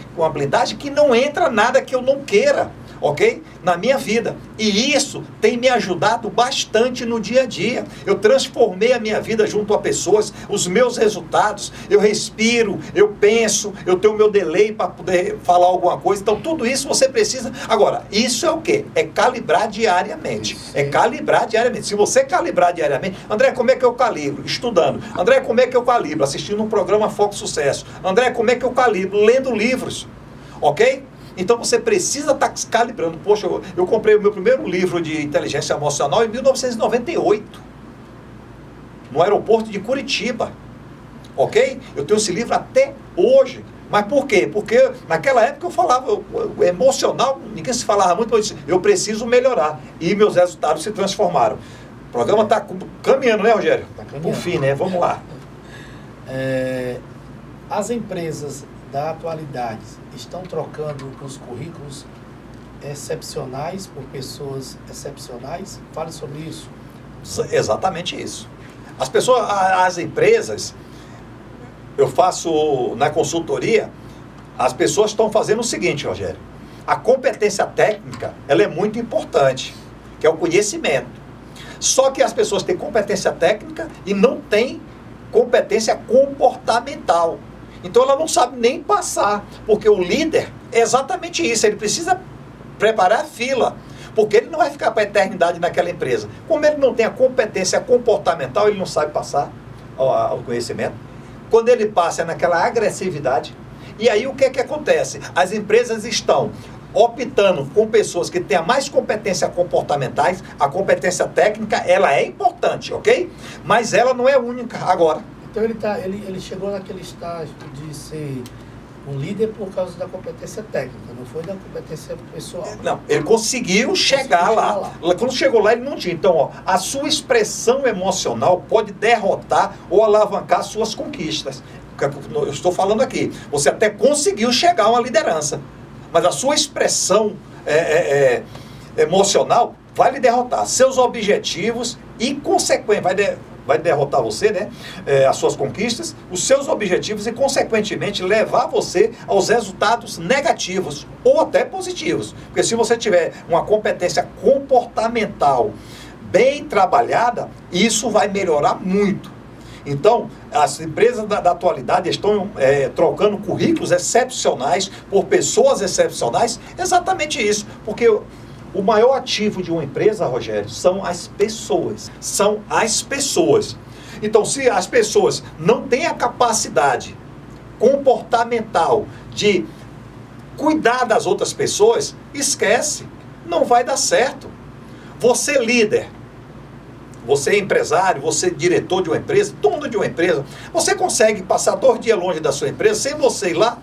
que não entra nada que eu não queira. Ok? Na minha vida. E isso tem me ajudado bastante no dia a dia. Eu transformei a minha vida junto a pessoas, os meus resultados, eu respiro, eu penso, eu tenho o meu delay para poder falar alguma coisa. Então tudo isso você precisa. Agora, isso é o quê? É calibrar diariamente. Se você calibrar diariamente, André, como é que eu calibro? Estudando. André, como é que eu calibro? Assistindo um programa Foco Sucesso. André, como é que eu calibro? Lendo livros. Ok? Então você precisa estar calibrando. Poxa, eu comprei o meu primeiro livro de inteligência emocional em 1998, no aeroporto de Curitiba. Ok? Eu tenho esse livro até hoje. Mas por quê? Porque naquela época eu falava, o emocional, ninguém se falava muito, mas eu disse, eu preciso melhorar. E meus resultados se transformaram. O programa está caminhando, né, Rogério? Está caminhando. Por fim, né? Vamos lá. As empresas da atualidade estão trocando os currículos excepcionais por pessoas excepcionais? Fale sobre isso. Exatamente isso. As empresas, eu faço na consultoria, as pessoas estão fazendo o seguinte, Rogério: a competência técnica, ela é muito importante, que é o conhecimento. Só que as pessoas têm competência técnica e não têm competência comportamental. Então ela não sabe nem passar, porque o líder é exatamente isso, ele precisa preparar a fila, porque ele não vai ficar para a eternidade naquela empresa. Como ele não tem a competência comportamental, ele não sabe passar o conhecimento. Quando ele passa é naquela agressividade. E aí o que é que acontece? As empresas estão optando com pessoas que tenham mais competência comportamentais. A competência técnica, ela é importante, ok? Mas ela não é única agora. Então ele chegou naquele estágio de ser um líder por causa da competência técnica, não foi da competência pessoal. Não, ele conseguiu chegar lá. Quando chegou lá, ele não tinha. Então, a sua expressão emocional pode derrotar ou alavancar suas conquistas. eu estou falando aqui. Você até conseguiu chegar a uma liderança, mas a sua expressão emocional vai lhe derrotar. Seus objetivos e, consequentemente, vai derrotar você, né? As suas conquistas, os seus objetivos e, consequentemente, levar você aos resultados negativos ou até positivos. Porque se você tiver uma competência comportamental bem trabalhada, isso vai melhorar muito. Então, as empresas da atualidade estão trocando currículos excepcionais por pessoas excepcionais, exatamente isso, porque o maior ativo de uma empresa, Rogério, são as pessoas. São as pessoas. Então, se as pessoas não têm a capacidade comportamental de cuidar das outras pessoas, esquece, não vai dar certo. Você líder, você é empresário, você é diretor de uma empresa, dono de uma empresa, você consegue passar 2 dias longe da sua empresa sem você ir lá?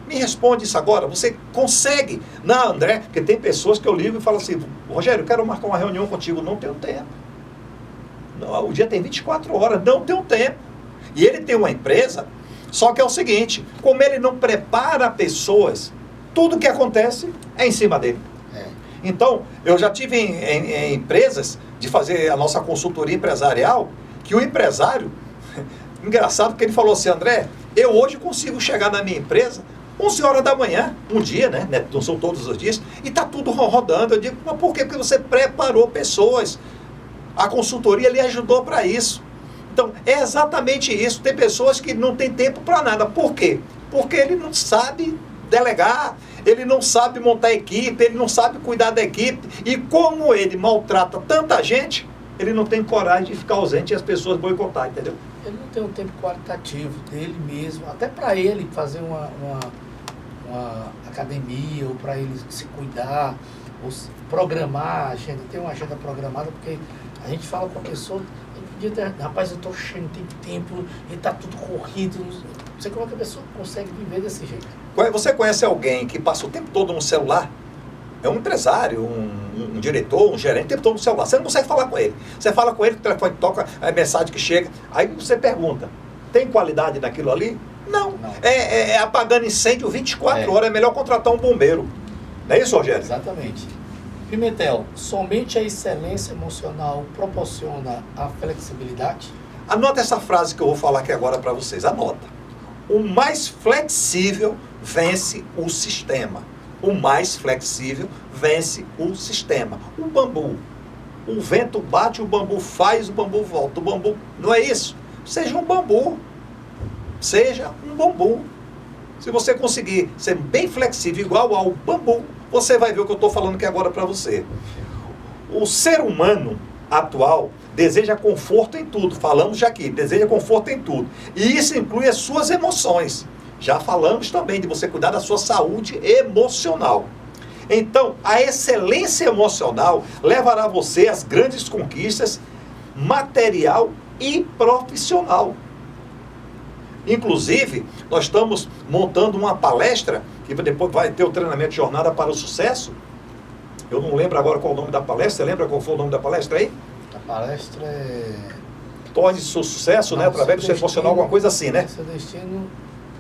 Me responde isso agora. Você consegue? Não, André, porque tem pessoas que eu ligo e falo assim, Rogério, eu quero marcar uma reunião contigo. Não tenho tempo. Não, o dia tem 24 horas, não tenho tempo. E ele tem uma empresa, só que é o seguinte, como ele não prepara pessoas, tudo que acontece é em cima dele. Então, eu já tive em empresas de fazer a nossa consultoria empresarial, que o empresário, engraçado que ele falou assim, André, eu hoje consigo chegar na minha empresa 11 horas da manhã, um dia, né? Não são todos os dias, e está tudo rodando. Eu digo, mas por quê? Porque você preparou pessoas. A consultoria lhe ajudou para isso. Então, é exatamente isso. Tem pessoas que não têm tempo para nada. Por quê? Porque ele não sabe delegar, ele não sabe montar equipe, ele não sabe cuidar da equipe. E como ele maltrata tanta gente, ele não tem coragem de ficar ausente e as pessoas boicotar, entendeu? Ele não tem um tempo qualitativo dele mesmo, até para ele fazer uma academia, ou para ele se cuidar, ou programar a agenda, ter uma agenda programada, porque a gente fala com a pessoa, rapaz, eu estou cheio, não tenho tempo, e está tudo corrido, não sei como é que a pessoa consegue viver desse jeito. Você conhece alguém que passa o tempo todo no celular? É um empresário, um diretor, um gerente, o tempo todo no celular. Você não consegue falar com ele. Você fala com ele, o telefone toca, a mensagem que chega. Aí você pergunta, tem qualidade naquilo ali? Não. É apagando incêndio 24 horas, é melhor contratar um bombeiro. Não é isso, Rogério? Exatamente. Pimentel, somente a excelência emocional proporciona a flexibilidade? Anota essa frase que eu vou falar aqui agora para vocês. Anota. O mais flexível vence o sistema. O mais flexível vence o sistema. O bambu. O vento bate, o bambu faz, o bambu volta. O bambu, não é isso? Seja um bambu. Seja um bambu. Se você conseguir ser bem flexível, igual ao bambu, você vai ver o que eu estou falando aqui agora para você. O ser humano atual deseja conforto em tudo. Falamos já aqui, deseja conforto em tudo. E isso inclui as suas emoções. Já falamos também de você cuidar da sua saúde emocional. Então, a excelência emocional levará você às grandes conquistas material e profissional. Inclusive, nós estamos montando uma palestra, que depois vai ter o treinamento de Jornada para o Sucesso. Eu não lembro agora qual é o nome da palestra. Você lembra qual foi o nome da palestra aí? A palestra é... Torne seu sucesso, né? Através do seu emocional, alguma coisa assim, né? Seu destino,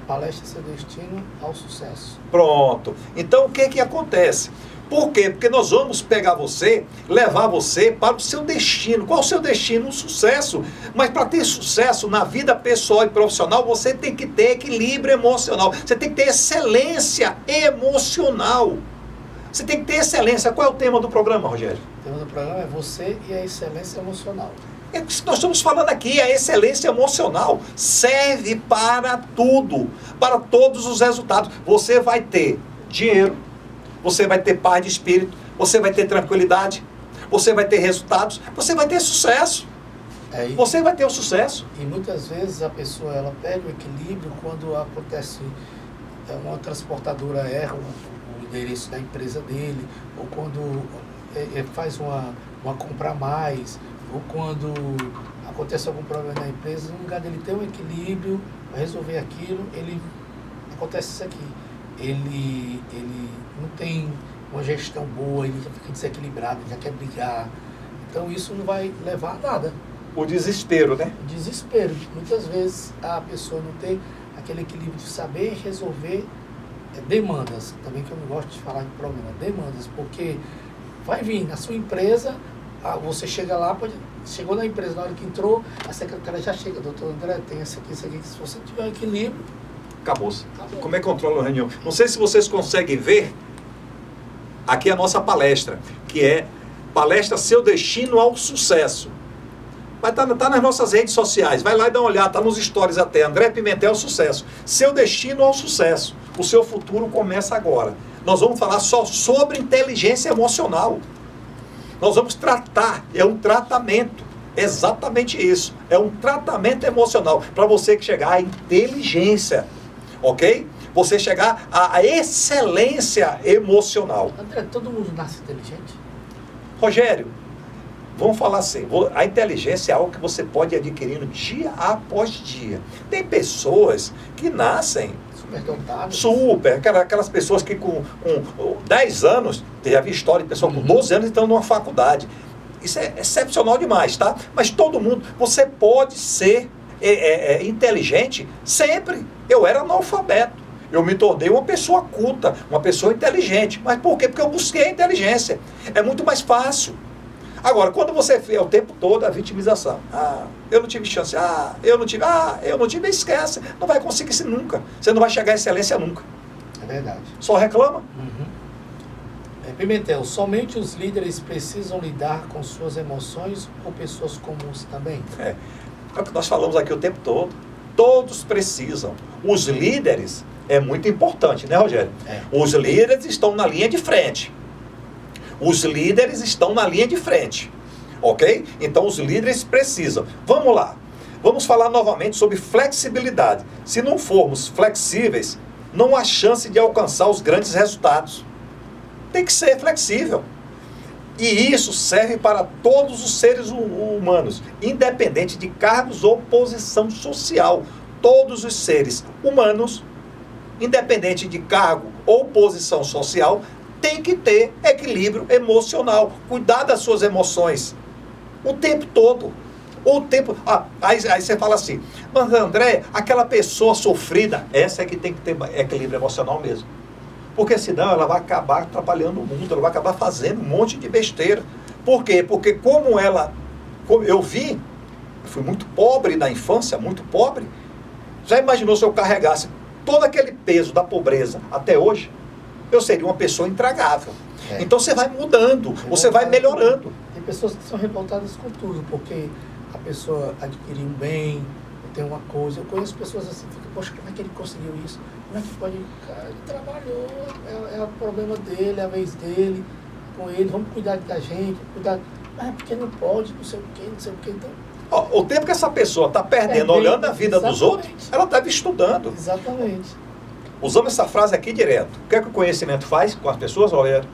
palestra seu destino ao sucesso. Pronto. Então, o que acontece? Por quê? Porque nós vamos pegar você, levar você para o seu destino. Qual é o seu destino? Um sucesso. Mas para ter sucesso na vida pessoal e profissional, você tem que ter equilíbrio emocional. Você tem que ter excelência emocional. Você tem que ter excelência. Qual é o tema do programa, Rogério? O tema do programa é você e a excelência emocional. É o que nós estamos falando aqui, a excelência emocional serve para tudo, para todos os resultados. Você vai ter dinheiro, você vai ter paz de espírito, você vai ter tranquilidade, você vai ter resultados, você vai ter sucesso. Você vai ter o sucesso. E muitas vezes a pessoa ela perde o equilíbrio quando acontece uma transportadora erra o endereço da empresa dele, ou quando faz uma compra a mais, ou quando acontece algum problema na empresa, no lugar dele ter um equilíbrio para resolver aquilo, acontece isso aqui. Ele não tem uma gestão boa, ele já fica desequilibrado, ele já quer brigar. Então isso não vai levar a nada. O desespero, né? O desespero. Muitas vezes a pessoa não tem aquele equilíbrio de saber resolver demandas. Também que eu não gosto de falar de problema, demandas, porque vai vir na sua empresa, você chega lá, chegou na empresa, na hora que entrou, a secretária já chega, doutor André, tem isso aqui, se você tiver um equilíbrio... Acabou-se. Como é que controla a reunião? Não sei se vocês conseguem ver aqui a nossa palestra, que é Palestra Seu Destino ao Sucesso. Vai estar nas nossas redes sociais, vai lá e dá uma olhada, está nos stories até, André Pimentel Sucesso. Seu destino ao sucesso. O seu futuro começa agora. Nós vamos falar só sobre inteligência emocional. Nós vamos tratar, é um tratamento, exatamente isso. É um tratamento emocional, para você que chegar à inteligência, ok? Você chegar à excelência emocional. André, todo mundo nasce inteligente? Rogério, vamos falar assim, a inteligência é algo que você pode ir adquirindo dia após dia. Tem pessoas que nascem super, aquelas pessoas que com 10 anos, já vi história de pessoas com 12 anos estão numa faculdade. Isso é excepcional demais, tá? Mas todo mundo, você pode ser inteligente sempre. Eu era analfabeto. Eu me tornei uma pessoa culta, uma pessoa inteligente. Mas por quê? Porque eu busquei a inteligência. É muito mais fácil. Agora, quando você vê o tempo todo a vitimização, eu não tive chance, eu não tive, esquece, não vai conseguir isso nunca. Você não vai chegar à excelência nunca. É verdade. Só reclama? Pimentel, somente os líderes precisam lidar com suas emoções ou pessoas comuns também? É o que nós falamos aqui o tempo todo. Todos precisam. Os líderes é muito importante, né, Rogério? Os líderes estão na linha de frente. Os líderes estão na linha de frente, ok? Então os líderes precisam. Vamos lá, vamos falar novamente sobre flexibilidade. Se não formos flexíveis, não há chance de alcançar os grandes resultados. Tem que ser flexível. E isso serve para todos os seres humanos, independente de cargos ou posição social. Todos os seres humanos, independente de cargo ou posição social, tem que ter equilíbrio emocional, cuidar das suas emoções, o tempo todo, aí você fala assim, mas André, aquela pessoa sofrida, essa é que tem que ter equilíbrio emocional mesmo, porque senão ela vai acabar atrapalhando o mundo, ela vai acabar fazendo um monte de besteira. Por quê? Porque como eu fui muito pobre na infância, muito pobre, já imaginou se eu carregasse todo aquele peso da pobreza até hoje? Eu seria uma pessoa intragável. Então você vai mudando, você vai melhorando. Tem pessoas que são revoltadas com tudo, porque a pessoa adquiriu um bem, tem uma coisa. Eu conheço pessoas assim, ficam, poxa, como é que ele conseguiu isso? Como é que pode... Cara, ele trabalhou, é o problema dele, é a vez dele, com ele, vamos cuidar da gente, cuidar... Mas é porque não pode, não sei o quê, não sei o quê. Então, o tempo que essa pessoa está perdendo, olhando a vida dos outros, ela estava estudando. Exatamente. Usamos essa frase aqui direto. O que é que o conhecimento faz com as pessoas, Rogério?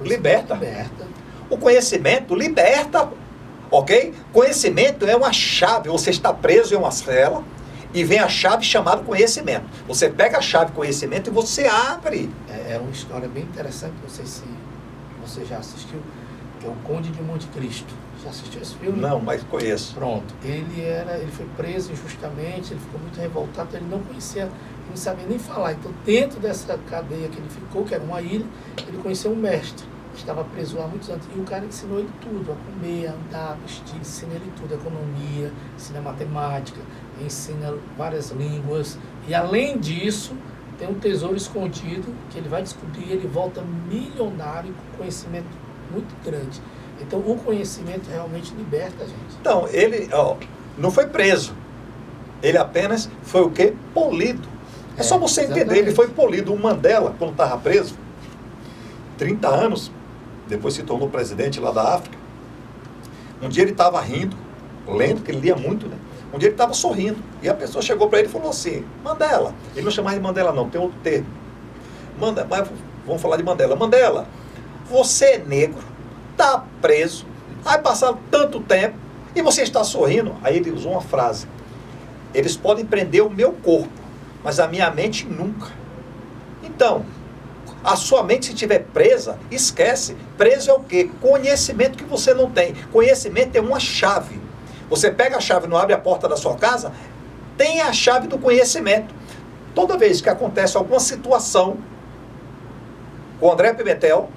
Liberta. O conhecimento liberta, ok? Conhecimento é uma chave. Você está preso em uma cela e vem a chave chamada conhecimento. Você pega a chave conhecimento e você abre. É uma história bem interessante, não sei se você já assistiu, que é o Conde de Monte Cristo. Já assistiu esse filme? Não, mas conheço. Pronto. Ele foi preso injustamente, ele ficou muito revoltado, ele não conhecia, não sabia nem falar. Então, dentro dessa cadeia que ele ficou, que era uma ilha, ele conheceu um mestre, que estava preso lá há muitos anos. E o cara ensinou ele tudo, a comer, a andar, a vestir, ensina ele tudo, economia, ensina matemática, ensina várias línguas. E além disso, tem um tesouro escondido que ele vai descobrir, ele volta milionário com conhecimento muito grande. Então, o conhecimento realmente liberta a gente. Então, ele não foi preso. Ele apenas foi o quê? Polido. É só você entender, ele foi polido. O Mandela, quando estava preso, 30 anos, depois se tornou presidente lá da África, um dia ele estava rindo, lendo, que ele lia muito, né? Um dia ele estava sorrindo, e a pessoa chegou para ele e falou assim, Mandela, ele não chamava de Mandela não, tem outro termo. Mas vamos falar de Mandela. Mandela, você é negro, está preso, vai passar tanto tempo, e você está sorrindo. Aí ele usou uma frase, eles podem prender o meu corpo, mas a minha mente nunca. Então, a sua mente se estiver presa, esquece. Preso é o quê? Conhecimento que você não tem. Conhecimento é uma chave. Você pega a chave, não abre a porta da sua casa, tem a chave do conhecimento. Toda vez que acontece alguma situação com o André Pimentel,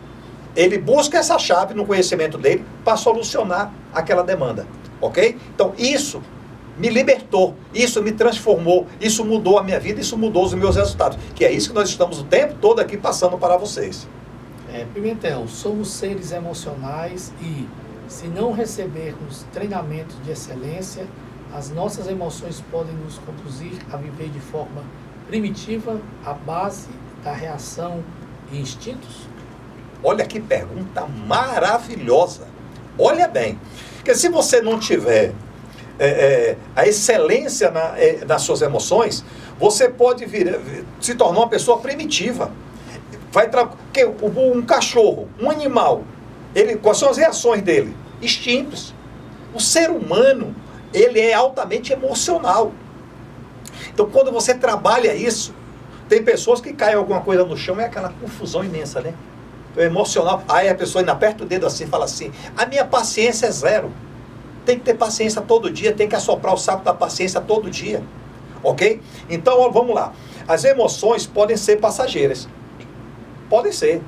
ele busca essa chave no conhecimento dele para solucionar aquela demanda, ok? Então isso me libertou, isso me transformou, isso mudou a minha vida, isso mudou os meus resultados, que é isso que nós estamos o tempo todo aqui passando para vocês. Pimentel, somos seres emocionais e, se não recebermos treinamento de excelência, as nossas emoções podem nos conduzir a viver de forma primitiva, à base da reação e instintos? Olha que pergunta maravilhosa. Olha bem, porque se você não tiver a excelência nas suas emoções, você pode se tornar uma pessoa primitiva. Porque um cachorro, um animal, quais são as reações dele? Instintos. O ser humano, ele é altamente emocional. Então, quando você trabalha isso, tem pessoas que caem alguma coisa no chão, é aquela confusão imensa, né? É emocional. Aí a pessoa ainda aperta o dedo assim e fala assim, a minha paciência é zero. Tem que ter paciência todo dia, tem que assoprar o saco da paciência todo dia. Ok? Então, vamos lá. As emoções podem ser passageiras. Podem ser.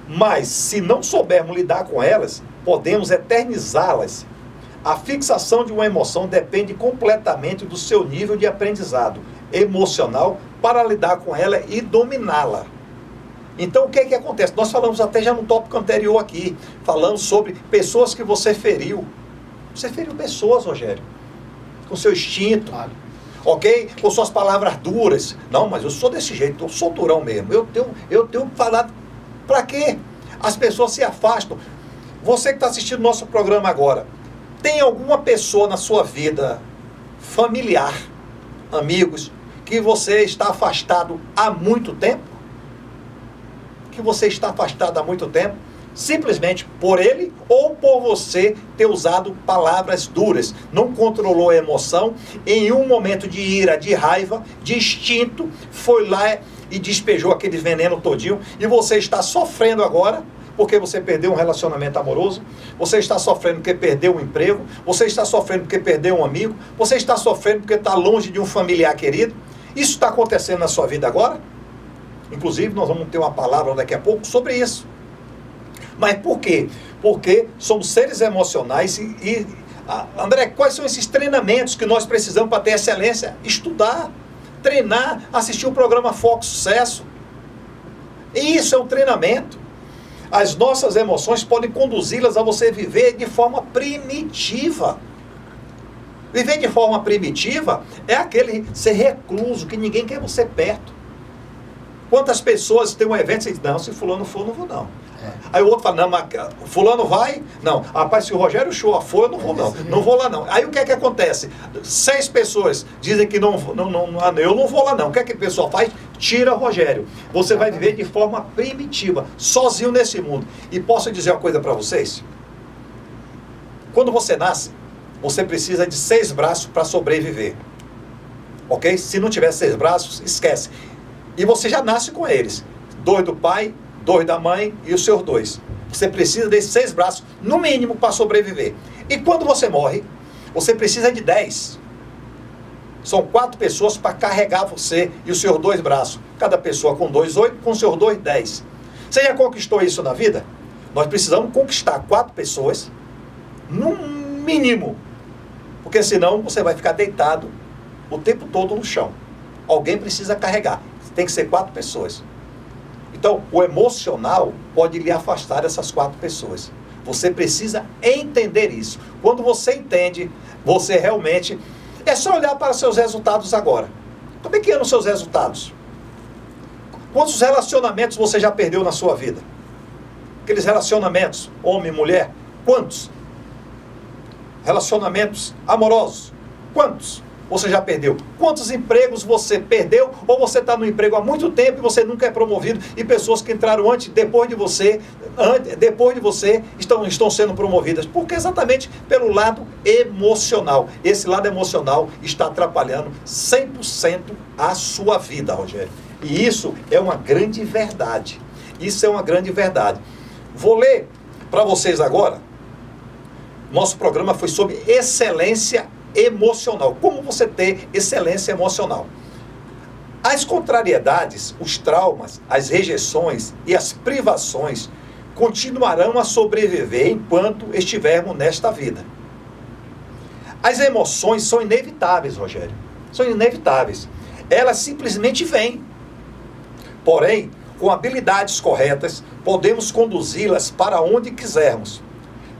Mas, se não soubermos lidar com elas, podemos eternizá-las. A fixação de uma emoção depende completamente do seu nível de aprendizado emocional para lidar com ela e dominá-la. Então, o que é que acontece? Nós falamos até já no tópico anterior aqui, falamos sobre pessoas que você feriu. Você feriu pessoas, Rogério, com seu instinto, Claro. ok? Com suas palavras duras. Não, mas eu sou desse jeito, eu sou durão mesmo. Eu tenho falado, para quê? As pessoas se afastam. Você que está assistindo nosso programa agora, tem alguma pessoa na sua vida, familiar, amigos, que você está afastado há muito tempo? Que você está afastado há muito tempo? Simplesmente por ele ou por você ter usado palavras duras. Não controlou a emoção, em um momento de ira, de raiva, de instinto, foi lá e despejou aquele veneno todinho, e você está sofrendo agora, porque você perdeu um relacionamento amoroso, você está sofrendo porque perdeu um emprego, você está sofrendo porque perdeu um amigo, você está sofrendo porque está longe de um familiar querido. Isso está acontecendo na sua vida agora? Inclusive, nós vamos ter uma palavra daqui a pouco sobre isso. Mas por quê? Porque somos seres emocionais André, quais são esses treinamentos que nós precisamos para ter excelência? Estudar, treinar, assistir o programa Foco Sucesso. Isso é um treinamento. As nossas emoções podem conduzi-las a você viver de forma primitiva. Viver de forma primitiva é aquele ser recluso, que ninguém quer você perto. Quantas pessoas têm um evento e dizem, não, se fulano for, não vou não. Aí o outro fala, não, mas fulano vai? Não. Rapaz, se o Rogério Shoa for, eu não vou não. Não vou lá não. Aí o que é que acontece? 6 pessoas dizem que eu não vou lá não. O que é que o pessoal faz? Tira o Rogério. Você vai viver de forma primitiva, sozinho nesse mundo. E posso dizer uma coisa para vocês? Quando você nasce, você precisa de 6 braços para sobreviver. Ok? Se não tiver 6 braços, esquece. E você já nasce com eles. 2 do pai, 2 da mãe e os seus 2. Você precisa desses 6 braços, no mínimo, para sobreviver. E quando você morre, você precisa de 10. São 4 pessoas para carregar você e os seus 2 braços. Cada pessoa com 2, 8, com os seus 2, 10. Você já conquistou isso na vida? Nós precisamos conquistar 4 pessoas, no mínimo. Porque senão você vai ficar deitado o tempo todo no chão. Alguém precisa carregar. Tem que ser 4 pessoas. Então, o emocional pode lhe afastar dessas 4 pessoas. Você precisa entender isso. Quando você entende, você realmente... É só olhar para seus resultados agora. Como é que eram os seus resultados? Quantos relacionamentos você já perdeu na sua vida? Aqueles relacionamentos, homem e mulher, quantos? Relacionamentos amorosos, quantos você já perdeu? Quantos empregos você perdeu? Ou você está no emprego há muito tempo e você nunca é promovido, e pessoas que entraram depois de você estão sendo promovidas? Porque exatamente pelo lado emocional. Esse lado emocional está atrapalhando 100% a sua vida, Rogério. E isso é uma grande verdade. Isso é uma grande verdade. Vou ler para vocês agora Nosso programa foi sobre excelência emocional. Como você ter excelência emocional? As contrariedades, os traumas, as rejeições e as privações continuarão a sobreviver enquanto estivermos nesta vida. As emoções são inevitáveis, Rogério. São inevitáveis. Elas simplesmente vêm. Porém, com habilidades corretas, podemos conduzi-las para onde quisermos,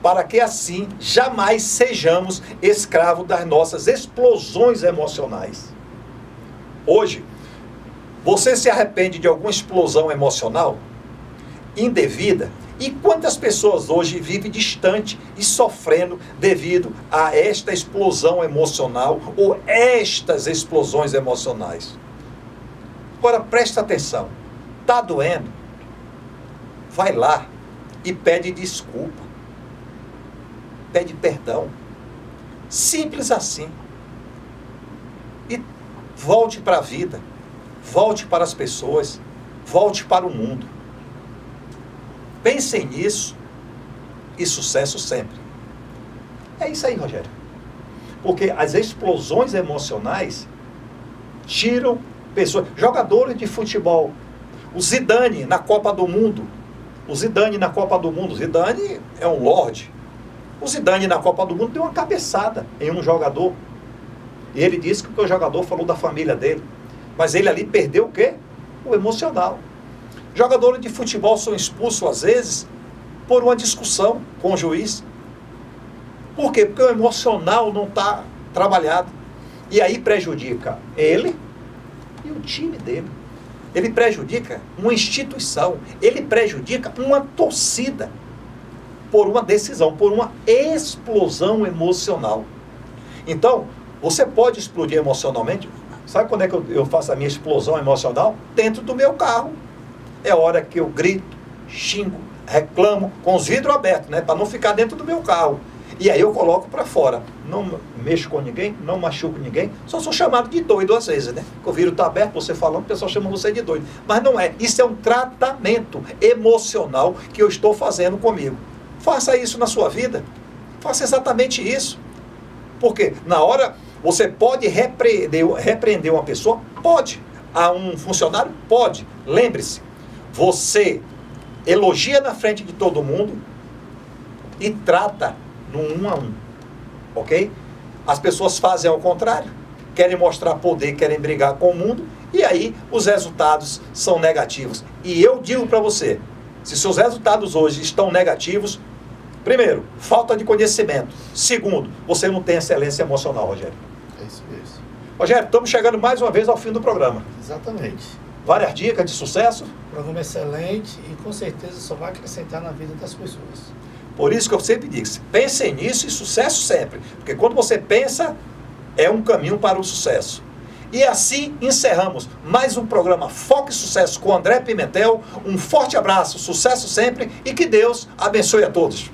para que assim jamais sejamos escravos das nossas explosões emocionais. Hoje, você se arrepende de alguma explosão emocional indevida? E quantas pessoas hoje vivem distante e sofrendo devido a esta explosão emocional ou estas explosões emocionais? Agora presta atenção. Está doendo? Vai lá e pede desculpa. Pede perdão. Simples assim. E volte para a vida. Volte para as pessoas. Volte para o mundo. Pensem nisso e sucesso sempre. É isso aí, Rogério. Porque as explosões emocionais tiram pessoas, jogadores de futebol. O Zidane na Copa do Mundo. O Zidane na Copa do Mundo. O Zidane é um lorde. O Zidane na Copa do Mundo deu uma cabeçada em um jogador. E ele disse que o jogador falou da família dele. Mas ele ali perdeu o quê? O emocional. Jogadores de futebol são expulsos, às vezes, por uma discussão com o juiz. Por quê? Porque o emocional não está trabalhado. E aí prejudica ele e o time dele. Ele prejudica uma instituição. Ele prejudica uma torcida. Por uma decisão, por uma explosão emocional. Então, você pode explodir emocionalmente. Sabe quando é que eu faço a minha explosão emocional? Dentro do meu carro. É hora que eu grito, xingo, reclamo, com os vidros abertos, né? Para não ficar dentro do meu carro. E aí eu coloco para fora. Não mexo com ninguém, não machuco ninguém. Só sou chamado de doido às vezes, né? Porque o vidro está aberto, você falando, o pessoal chama você de doido. Mas não é. Isso é um tratamento emocional que eu estou fazendo comigo. Faça isso na sua vida. Faça exatamente isso. Porque na hora você pode repreender uma pessoa? Pode. A um funcionário? Pode. Lembre-se, você elogia na frente de todo mundo e trata no 1 a 1. Ok? As pessoas fazem ao contrário. Querem mostrar poder, querem brigar com o mundo. E aí os resultados são negativos. E eu digo para você, se seus resultados hoje estão negativos, primeiro, falta de conhecimento. Segundo, você não tem excelência emocional, Rogério. É isso mesmo. Rogério, estamos chegando mais uma vez ao fim do programa. Exatamente. Várias dicas de sucesso. Programa excelente e com certeza só vai acrescentar na vida das pessoas. Por isso que eu sempre digo, pensem nisso e sucesso sempre. Porque quando você pensa, é um caminho para o sucesso. E assim encerramos mais um programa Foco e Sucesso com André Pimentel. Um forte abraço, sucesso sempre e que Deus abençoe a todos.